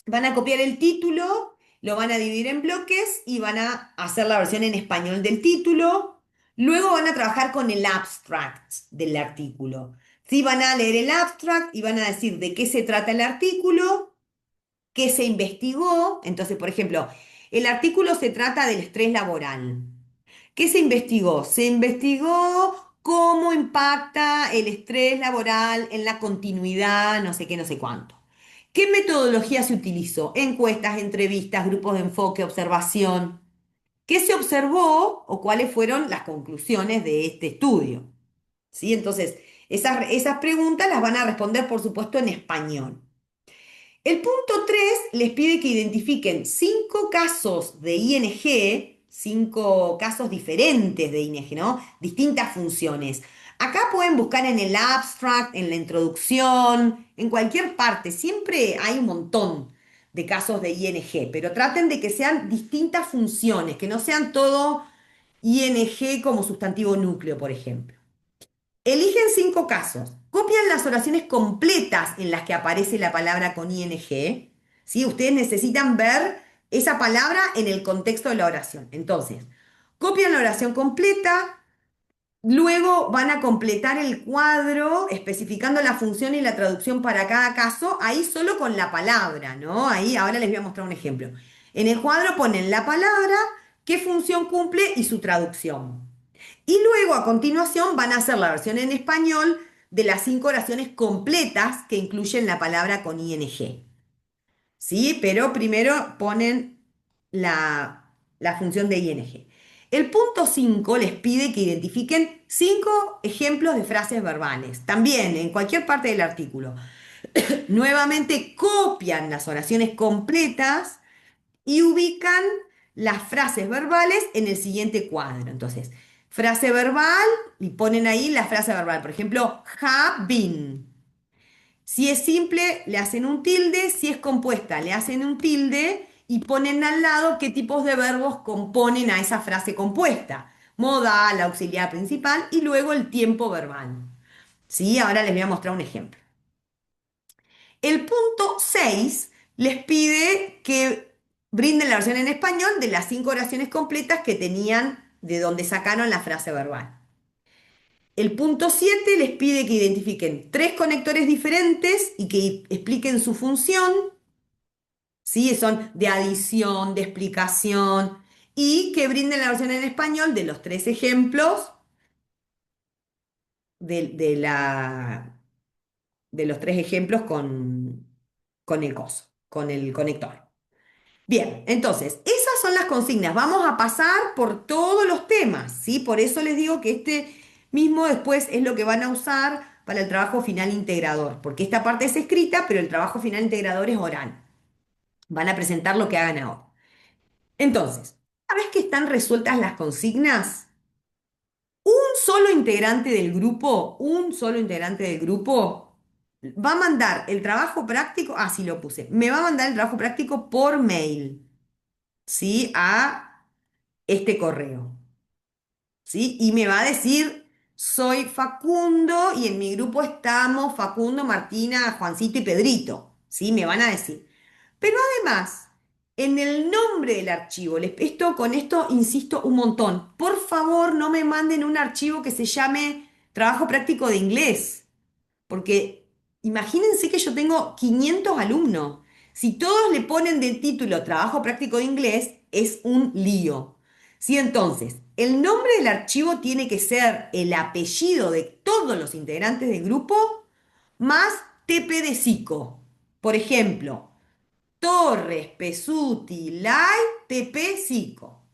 van a copiar el título, lo van a dividir en bloques y van a hacer la versión en español del título. Luego van a trabajar con el abstract del artículo. Sí, van a leer el abstract y van a decir de qué se trata el artículo, qué se investigó. Entonces, por ejemplo, el artículo se trata del estrés laboral. ¿Qué se investigó? Se investigó cómo impacta el estrés laboral en la continuidad, no sé qué, no sé cuánto. ¿Qué metodología se utilizó? Encuestas, entrevistas, grupos de enfoque, observación. ¿Qué se observó o cuáles fueron las conclusiones de este estudio? ¿Sí? Entonces, esas preguntas las van a responder, por supuesto, en español. El punto 3 les pide que identifiquen 5 casos de ING, 5 casos diferentes de ING, ¿no? Distintas funciones. Acá pueden buscar en el abstract, en la introducción, en cualquier parte. Siempre hay un montón de casos de ING, pero traten de que sean distintas funciones, que no sean todo ING como sustantivo núcleo, por ejemplo. Eligen 5 casos. Copian las oraciones completas en las que aparece la palabra con ing. ¿Sí? Ustedes necesitan ver esa palabra en el contexto de la oración. Entonces, copian la oración completa, luego van a completar el cuadro especificando la función y la traducción para cada caso, ahí solo con la palabra, ¿no? Ahí ahora les voy a mostrar un ejemplo. En el cuadro ponen la palabra, qué función cumple y su traducción. Y luego a continuación van a hacer la versión en español de las 5 oraciones completas que incluyen la palabra con ing. ¿Sí? Pero primero ponen la función de ing. El punto 5 les pide que identifiquen 5 ejemplos de frases verbales, también en cualquier parte del artículo. Nuevamente copian las oraciones completas y ubican las frases verbales en el siguiente cuadro. Entonces, frase verbal y ponen ahí la frase verbal. Por ejemplo, have been. Si es simple, le hacen un tilde. Si es compuesta, le hacen un tilde y ponen al lado qué tipos de verbos componen a esa frase compuesta. Modal, auxiliar principal y luego el tiempo verbal. ¿Sí? Ahora les voy a mostrar un ejemplo. El punto 6 les pide que brinden la versión en español de las 5 oraciones completas que tenían de donde sacaron la frase verbal. El punto 7 les pide que identifiquen 3 conectores diferentes y que expliquen su función, ¿sí? Son de adición, de explicación, y que brinden la versión en español de los 3 ejemplos de de los 3 ejemplos con el coso, con el conector. Bien, entonces, esas son las consignas. Vamos a pasar por todos los temas, ¿sí? Por eso les digo que este mismo después es lo que van a usar para el trabajo final integrador, porque esta parte es escrita, pero el trabajo final integrador es oral. Van a presentar lo que hagan ahora. Entonces, una vez que están resueltas las consignas, un solo integrante del grupo va a mandar el trabajo práctico, sí lo puse, me va a mandar el trabajo práctico por mail, ¿sí? A este correo, ¿sí? Y me va a decir, soy Facundo y en mi grupo estamos Facundo, Martina, Juancito y Pedrito, ¿sí? Me van a decir. Pero además, en el nombre del archivo, con esto insisto un montón, por favor no me manden un archivo que se llame trabajo práctico de inglés. Porque imagínense que yo tengo 500 alumnos. Si todos le ponen de título trabajo práctico de inglés, es un lío. Sí, entonces, el nombre del archivo tiene que ser el apellido de todos los integrantes del grupo más TP de psico. Por ejemplo, Torres, Pesuti, Lai, TP psico.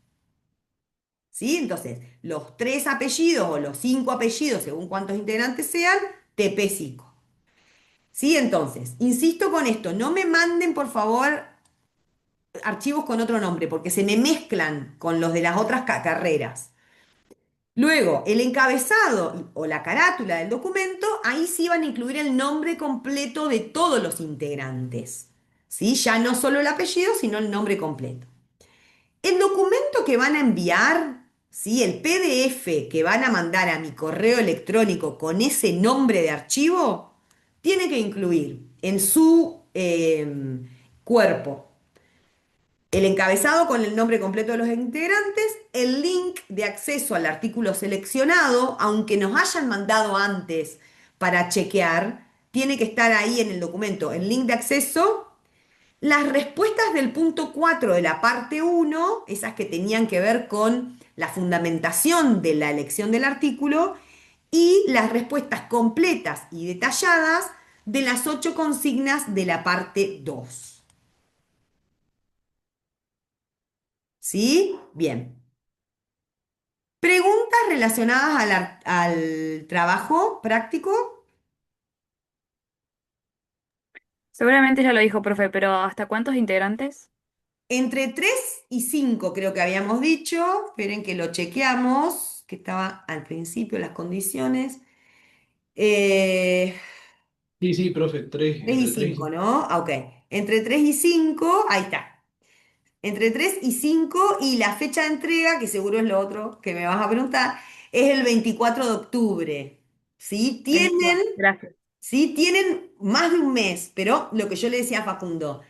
¿Sí? Entonces, los 3 apellidos o los 5 apellidos, según cuántos integrantes sean, TP psico. ¿Sí? Entonces, insisto con esto, no me manden por favor archivos con otro nombre, porque se me mezclan con los de las otras carreras. Luego, el encabezado o la carátula del documento, ahí sí van a incluir el nombre completo de todos los integrantes. ¿Sí? Ya no solo el apellido, sino el nombre completo. El documento que van a enviar, ¿sí? El PDF que van a mandar a mi correo electrónico con ese nombre de archivo, tiene que incluir en su cuerpo el encabezado con el nombre completo de los integrantes, el link de acceso al artículo seleccionado, aunque nos hayan mandado antes para chequear, tiene que estar ahí en el documento, el link de acceso, las respuestas del punto 4 de la parte 1, esas que tenían que ver con la fundamentación de la elección del artículo, y las respuestas completas y detalladas de las 8 consignas de la parte 2. ¿Sí? Bien. Preguntas relacionadas al trabajo práctico. Seguramente ya lo dijo, profe, pero ¿hasta cuántos integrantes? Entre 3 y 5 creo que habíamos dicho. Esperen que lo chequeamos, que estaba al principio las condiciones. Eh, Sí, sí, profe, 3, 3 y entre 3 y 5, 5. ¿no? Ah, ok. Entre 3 y 5, ahí está. Entre 3 y 5 y la fecha de entrega, que seguro es lo otro que me vas a preguntar, es el 24 de octubre. ¿Sí? Buenísimo, Tienen gracias. ¿Sí? Tienen más de un mes, pero lo que yo le decía a Facundo,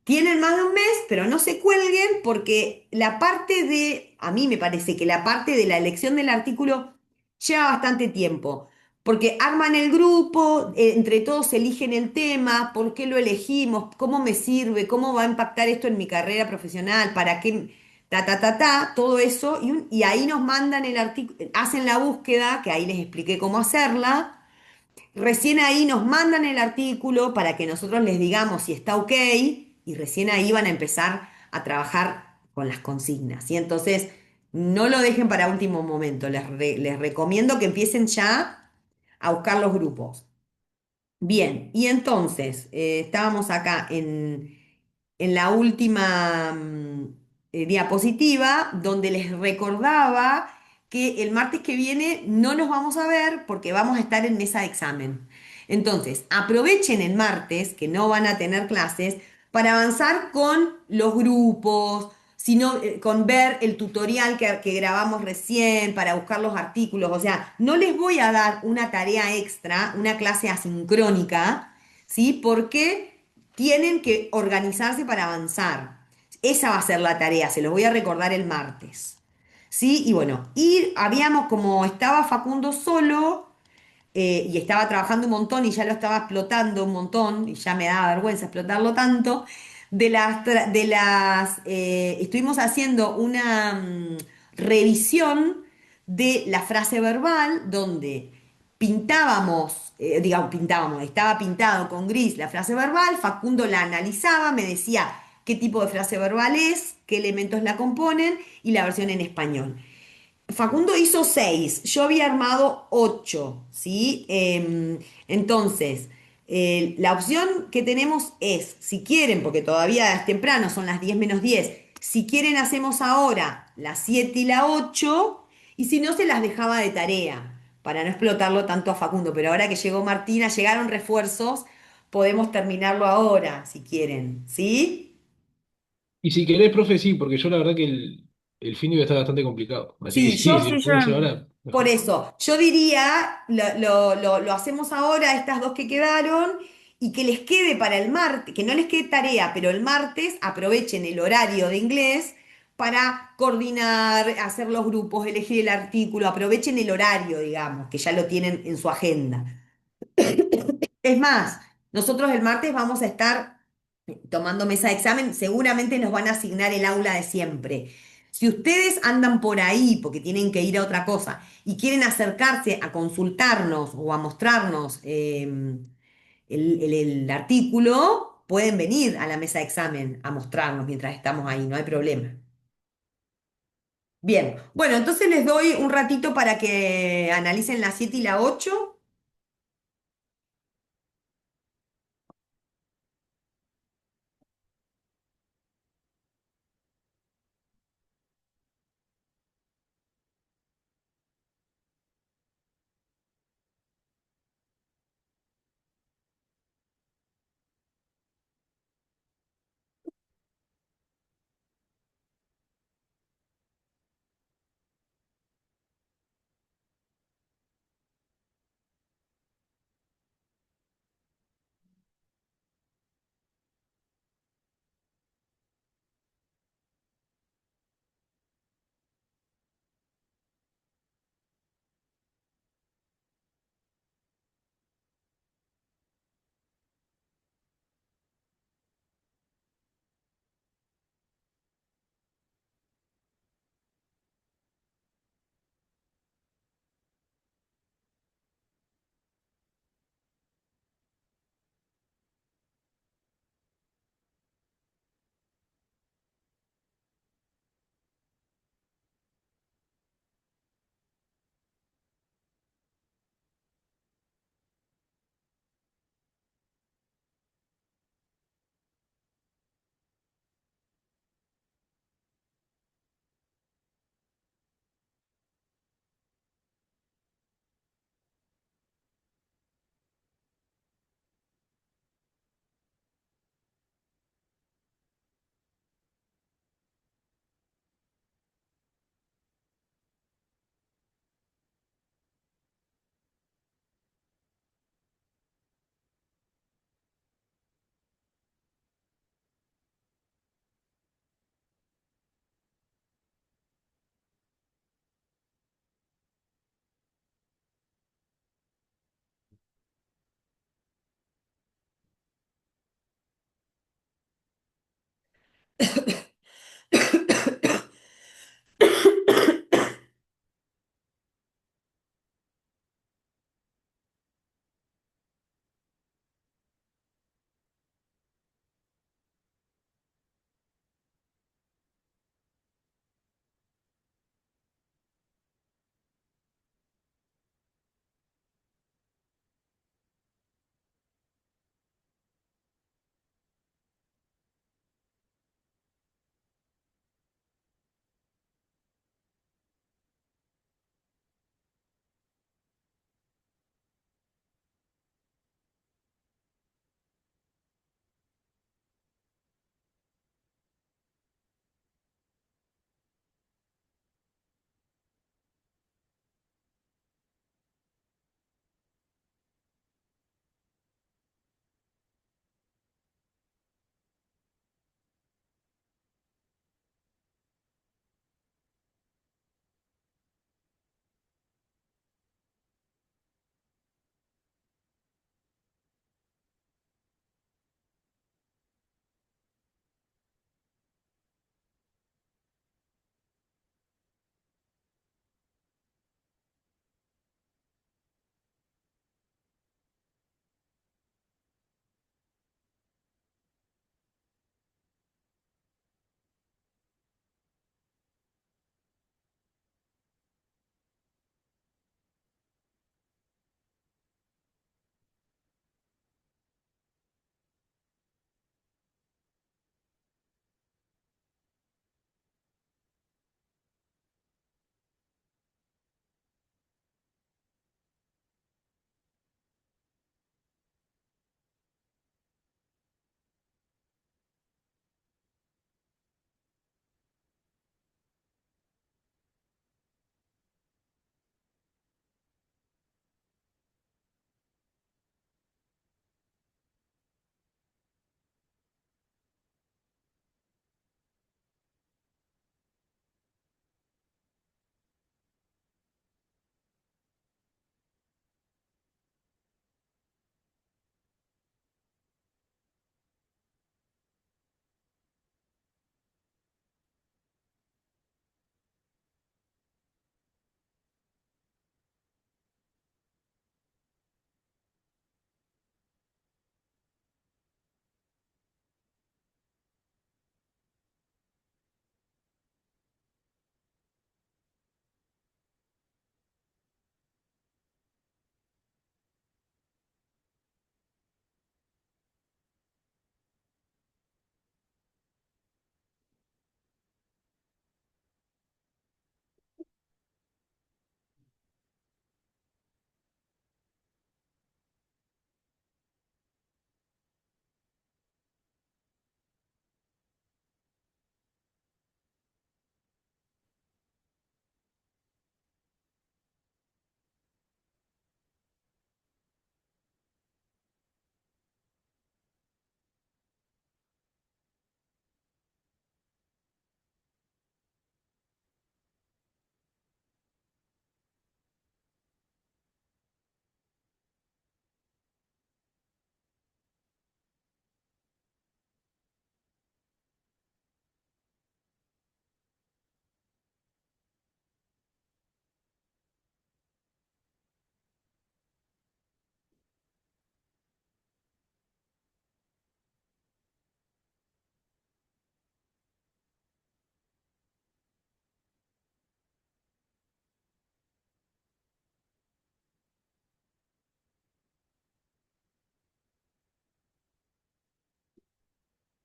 tienen más de un mes, pero no se cuelguen porque la parte de, a mí me parece que la parte de la elección del artículo lleva bastante tiempo, porque arman el grupo, entre todos eligen el tema, por qué lo elegimos, cómo me sirve, cómo va a impactar esto en mi carrera profesional, para qué, todo eso, y ahí nos mandan el artículo, hacen la búsqueda, que ahí les expliqué cómo hacerla. Recién ahí nos mandan el artículo para que nosotros les digamos si está ok y recién ahí van a empezar a trabajar con las consignas. Y entonces no lo dejen para último momento. Les recomiendo que empiecen ya a buscar los grupos. Bien, y entonces estábamos acá en la última diapositiva donde les recordaba que el martes que viene no nos vamos a ver porque vamos a estar en mesa de examen. Entonces, aprovechen el martes, que no van a tener clases, para avanzar con los grupos, sino, con ver el tutorial que grabamos recién, para buscar los artículos. O sea, no les voy a dar una tarea extra, una clase asincrónica, ¿sí? Porque tienen que organizarse para avanzar. Esa va a ser la tarea, se los voy a recordar el martes. ¿Sí? Y bueno, y habíamos, como estaba Facundo solo, y estaba trabajando un montón y ya lo estaba explotando un montón, y ya me daba vergüenza explotarlo tanto, estuvimos haciendo una revisión de la frase verbal donde digamos, estaba pintado con gris la frase verbal, Facundo la analizaba, me decía qué tipo de frase verbal es, qué elementos la componen y la versión en español. Facundo hizo 6, yo había armado 8, ¿sí? Entonces, la opción que tenemos es, si quieren, porque todavía es temprano, son las 10 menos 10, si quieren hacemos ahora las 7 y la 8, y si no, se las dejaba de tarea, para no explotarlo tanto a Facundo. Pero ahora que llegó Martina, llegaron refuerzos, podemos terminarlo ahora, si quieren, ¿sí? Y si querés, profe, sí, porque yo la verdad que el fin iba a estar bastante complicado. Así que Sí, sí, yo si lo Sí, yo, podemos hacer ahora, por mejor. eso, yo diría, lo hacemos ahora, estas dos que quedaron, y que les quede para el martes, que no les quede tarea, pero el martes aprovechen el horario de inglés para coordinar, hacer los grupos, elegir el artículo, aprovechen el horario, digamos, que ya lo tienen en su agenda. Es más, nosotros el martes vamos a estar tomando mesa de examen, seguramente nos van a asignar el aula de siempre. Si ustedes andan por ahí porque tienen que ir a otra cosa y quieren acercarse a consultarnos o a mostrarnos el artículo, pueden venir a la mesa de examen a mostrarnos mientras estamos ahí, no hay problema. Bien, bueno, entonces les doy un ratito para que analicen la 7 y la 8.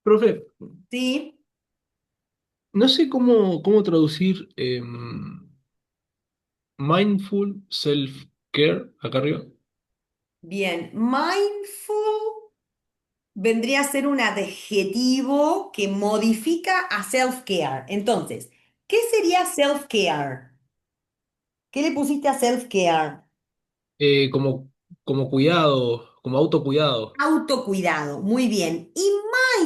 Profe, ¿Sí? no sé cómo traducir mindful self-care acá arriba. Bien. Mindful vendría a ser un adjetivo que modifica a self-care. Entonces, ¿qué sería self-care? ¿Qué le pusiste a self-care? Como cuidado, como autocuidado. Autocuidado, muy bien. Y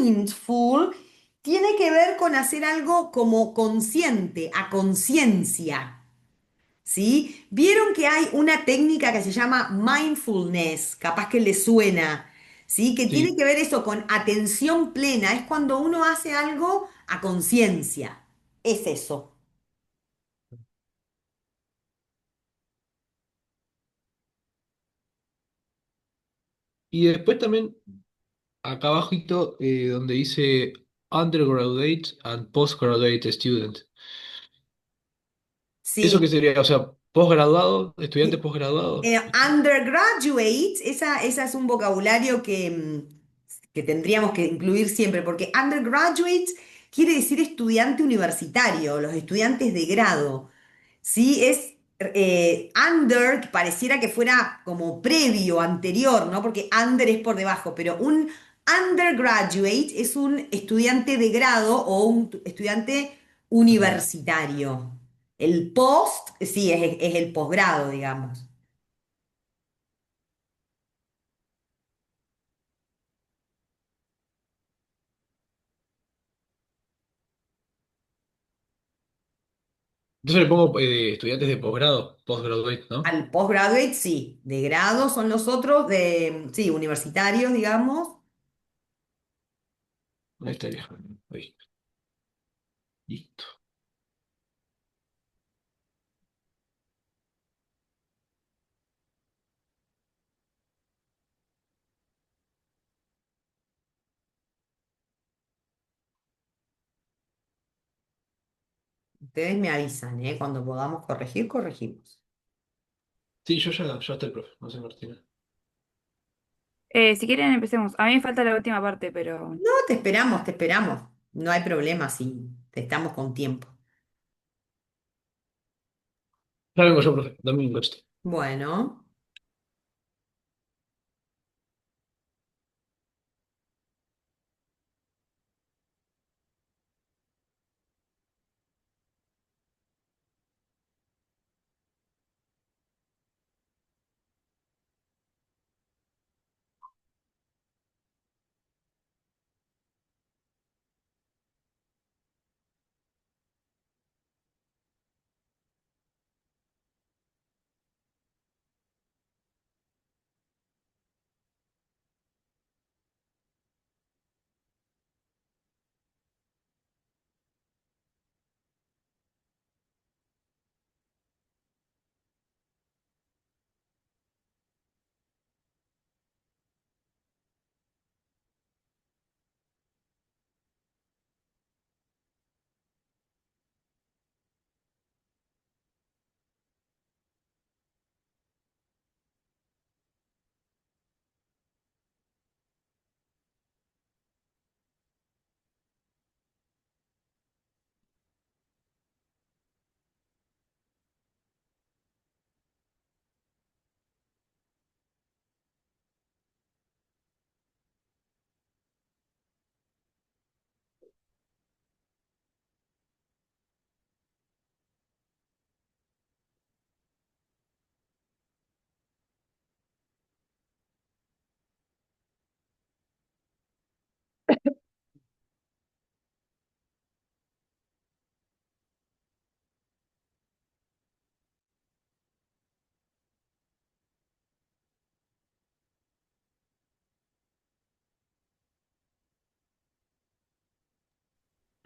mindful tiene que ver con hacer algo como consciente, a conciencia, ¿sí? Vieron que hay una técnica que se llama mindfulness, capaz que le suena. ¿sí? Que tiene Sí. que ver eso con atención plena, es cuando uno hace algo a conciencia, es eso. Y después también, acá abajito, donde dice undergraduate and postgraduate student. ¿Eso qué Sí. sería? O sea, posgraduado, estudiante posgraduado. Undergraduate, esa es un vocabulario que tendríamos que incluir siempre, porque undergraduate quiere decir estudiante universitario, los estudiantes de grado. ¿Sí? Es under, que pareciera que fuera como previo, anterior, ¿no? Porque under es por debajo, pero un undergraduate es un estudiante de grado o un estudiante Ah. universitario. El post, sí, es el posgrado, digamos. Entonces le pongo estudiantes de posgrado, postgraduate, ¿no? Al postgraduate, sí. De grado son los otros, sí, universitarios, digamos. Ahí estaría. Ahí. Listo. Ustedes me avisan, ¿eh? Cuando podamos corregir, corregimos. Sí, ya está el profe, no sé, Martina. Si quieren, empecemos. A mí me falta la última parte, pero No, te esperamos, te esperamos. No hay problema si te estamos con tiempo. Ya vengo yo, profe, dame un gusto. Bueno,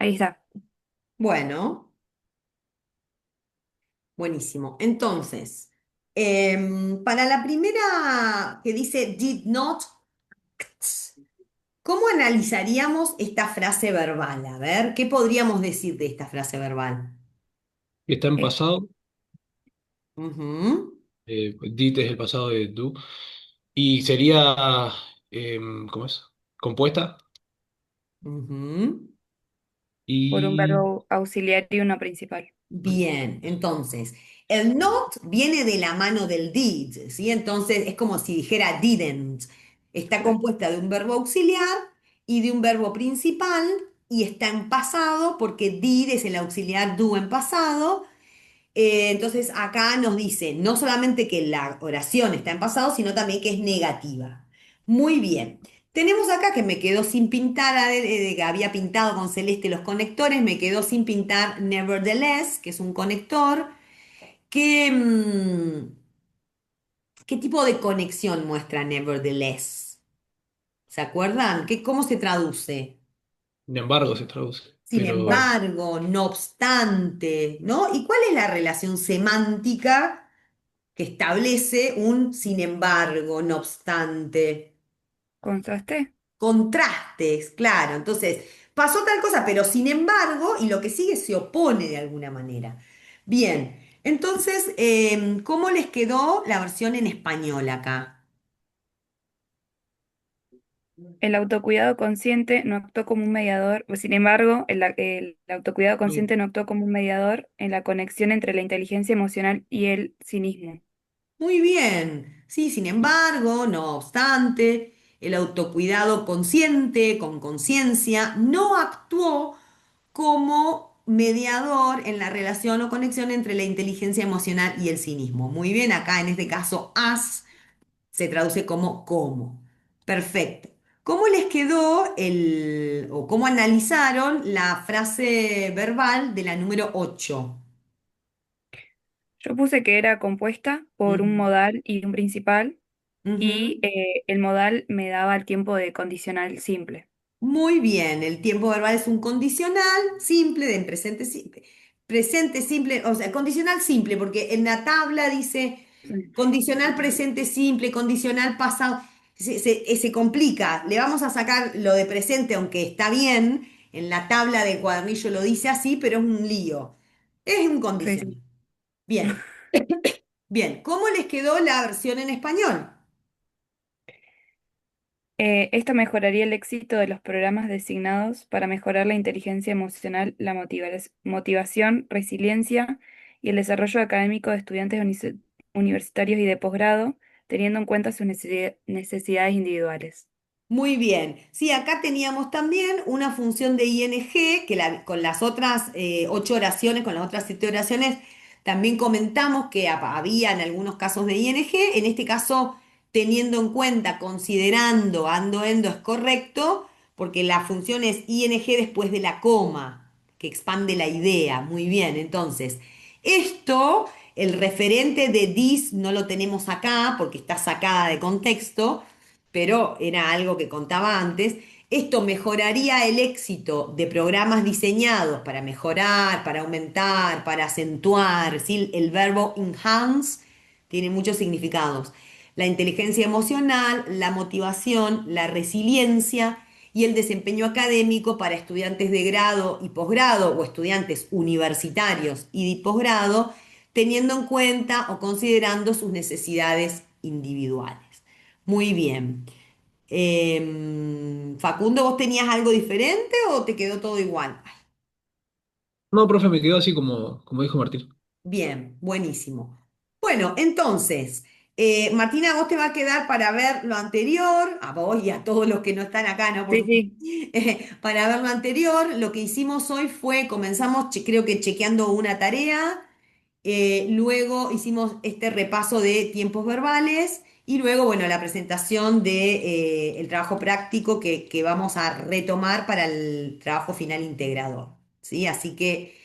ahí está. bueno, buenísimo. Entonces, para la primera que dice did not, ¿cómo analizaríamos esta frase verbal? A ver, ¿qué podríamos decir de esta frase verbal? Está en Eh, pasado, Ujú, did es el pasado de do, y sería, ¿cómo es? Compuesta, ujú. por un y verbo auxiliar y uno principal. Bien, entonces, el not viene de la mano del did, ¿sí? Entonces es como si dijera didn't. Está compuesta de un verbo auxiliar y de un verbo principal y está en pasado porque did es el auxiliar do en pasado. Entonces acá nos dice no solamente que la oración está en pasado, sino también que es negativa. Muy bien. Tenemos acá que me quedó sin pintar, que había pintado con celeste los conectores, me quedó sin pintar nevertheless, que es un conector. ¿Qué, qué tipo de conexión muestra nevertheless? ¿Se acuerdan? ¿Cómo se traduce? Sin embargo, se traduce. Sin Pero embargo, no obstante, ¿no? ¿Y cuál es la relación semántica que establece un sin embargo, no obstante? ¿Contaste? Contrastes, claro. Entonces, pasó tal cosa, pero sin embargo, y lo que sigue se opone de alguna manera. Bien, entonces, ¿cómo les quedó la versión en español acá? El autocuidado consciente no actuó como un mediador, sin embargo, el autocuidado no, consciente no actuó como un mediador en la conexión entre la inteligencia emocional y el cinismo. Muy bien. Sí, sin embargo, no obstante, el autocuidado consciente, con conciencia, no actuó como mediador en la relación o conexión entre la inteligencia emocional y el cinismo. Muy bien, acá en este caso, as se traduce como cómo. Perfecto. ¿Cómo les quedó o cómo analizaron la frase verbal de la número 8? Yo puse que era compuesta por un modal y un principal, y el modal me daba el tiempo de condicional simple. Muy bien, el tiempo verbal es un condicional simple de en presente simple. Presente simple, o sea, condicional simple, porque en la tabla dice Sí. condicional presente simple, condicional pasado. Se complica. Le vamos a sacar lo de presente, aunque está bien. En la tabla de cuadernillo lo dice así, pero es un lío. Es un Sí, condicional. sí. Bien, bien. ¿Cómo les quedó la versión en español? Esto mejoraría el éxito de los programas designados para mejorar la inteligencia emocional, la motivación, resiliencia y el desarrollo académico de estudiantes universitarios y de posgrado, teniendo en cuenta sus necesidades individuales. Muy bien. Sí, acá teníamos también una función de ing que con las otras 8 oraciones, con las otras 7 oraciones, también comentamos que había en algunos casos de ing. En este caso, teniendo en cuenta, considerando, ando, endo es correcto, porque la función es ing después de la coma, que expande la idea. Muy bien. Entonces, esto, el referente de this no lo tenemos acá porque está sacada de contexto, pero era algo que contaba antes. Esto mejoraría el éxito de programas diseñados para mejorar, para aumentar, para acentuar, ¿sí? El verbo enhance tiene muchos significados. La inteligencia emocional, la motivación, la resiliencia y el desempeño académico para estudiantes de grado y posgrado o estudiantes universitarios y de posgrado, teniendo en cuenta o considerando sus necesidades individuales. Muy bien. Facundo, ¿vos tenías algo diferente o te quedó todo igual? Ay, no, profe, me quedó así como dijo Martín. bien, buenísimo. Bueno, entonces, Martina, vos te va a quedar para ver lo anterior, a vos y a todos los que no están acá, ¿no? Por Sí, supuesto. sí, Para ver lo anterior, lo que hicimos hoy fue, comenzamos, creo que chequeando una tarea. Luego hicimos este repaso de tiempos verbales y luego, bueno, la presentación de, el trabajo práctico que vamos a retomar para el trabajo final integrador, ¿sí? Así que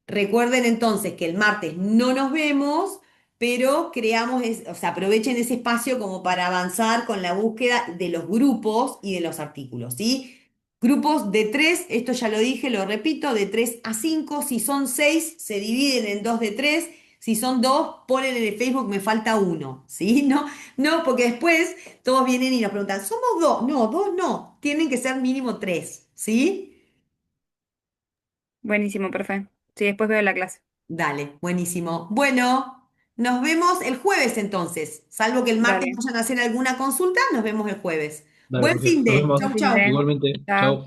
recuerden entonces que el martes no nos vemos, pero creamos, o sea, aprovechen ese espacio como para avanzar con la búsqueda de los grupos y de los artículos, ¿sí? Grupos de 3, esto ya lo dije, lo repito, de 3 a 5. Si son 6, se dividen en 2 de 3. Si son 2, ponen en el Facebook, me falta uno, ¿sí? No, no, porque después todos vienen y nos preguntan, ¿somos 2? No, 2 no, tienen que ser mínimo 3, ¿sí? buenísimo, perfecto. Sí, después veo la clase. Dale, buenísimo. Bueno, nos vemos el jueves entonces, salvo que el martes Dale, vayan a hacer alguna consulta, nos vemos el jueves. Dale, Buen profe. fin Nos de, vemos. chau, fin chau. de. Igualmente. Chao. Chao.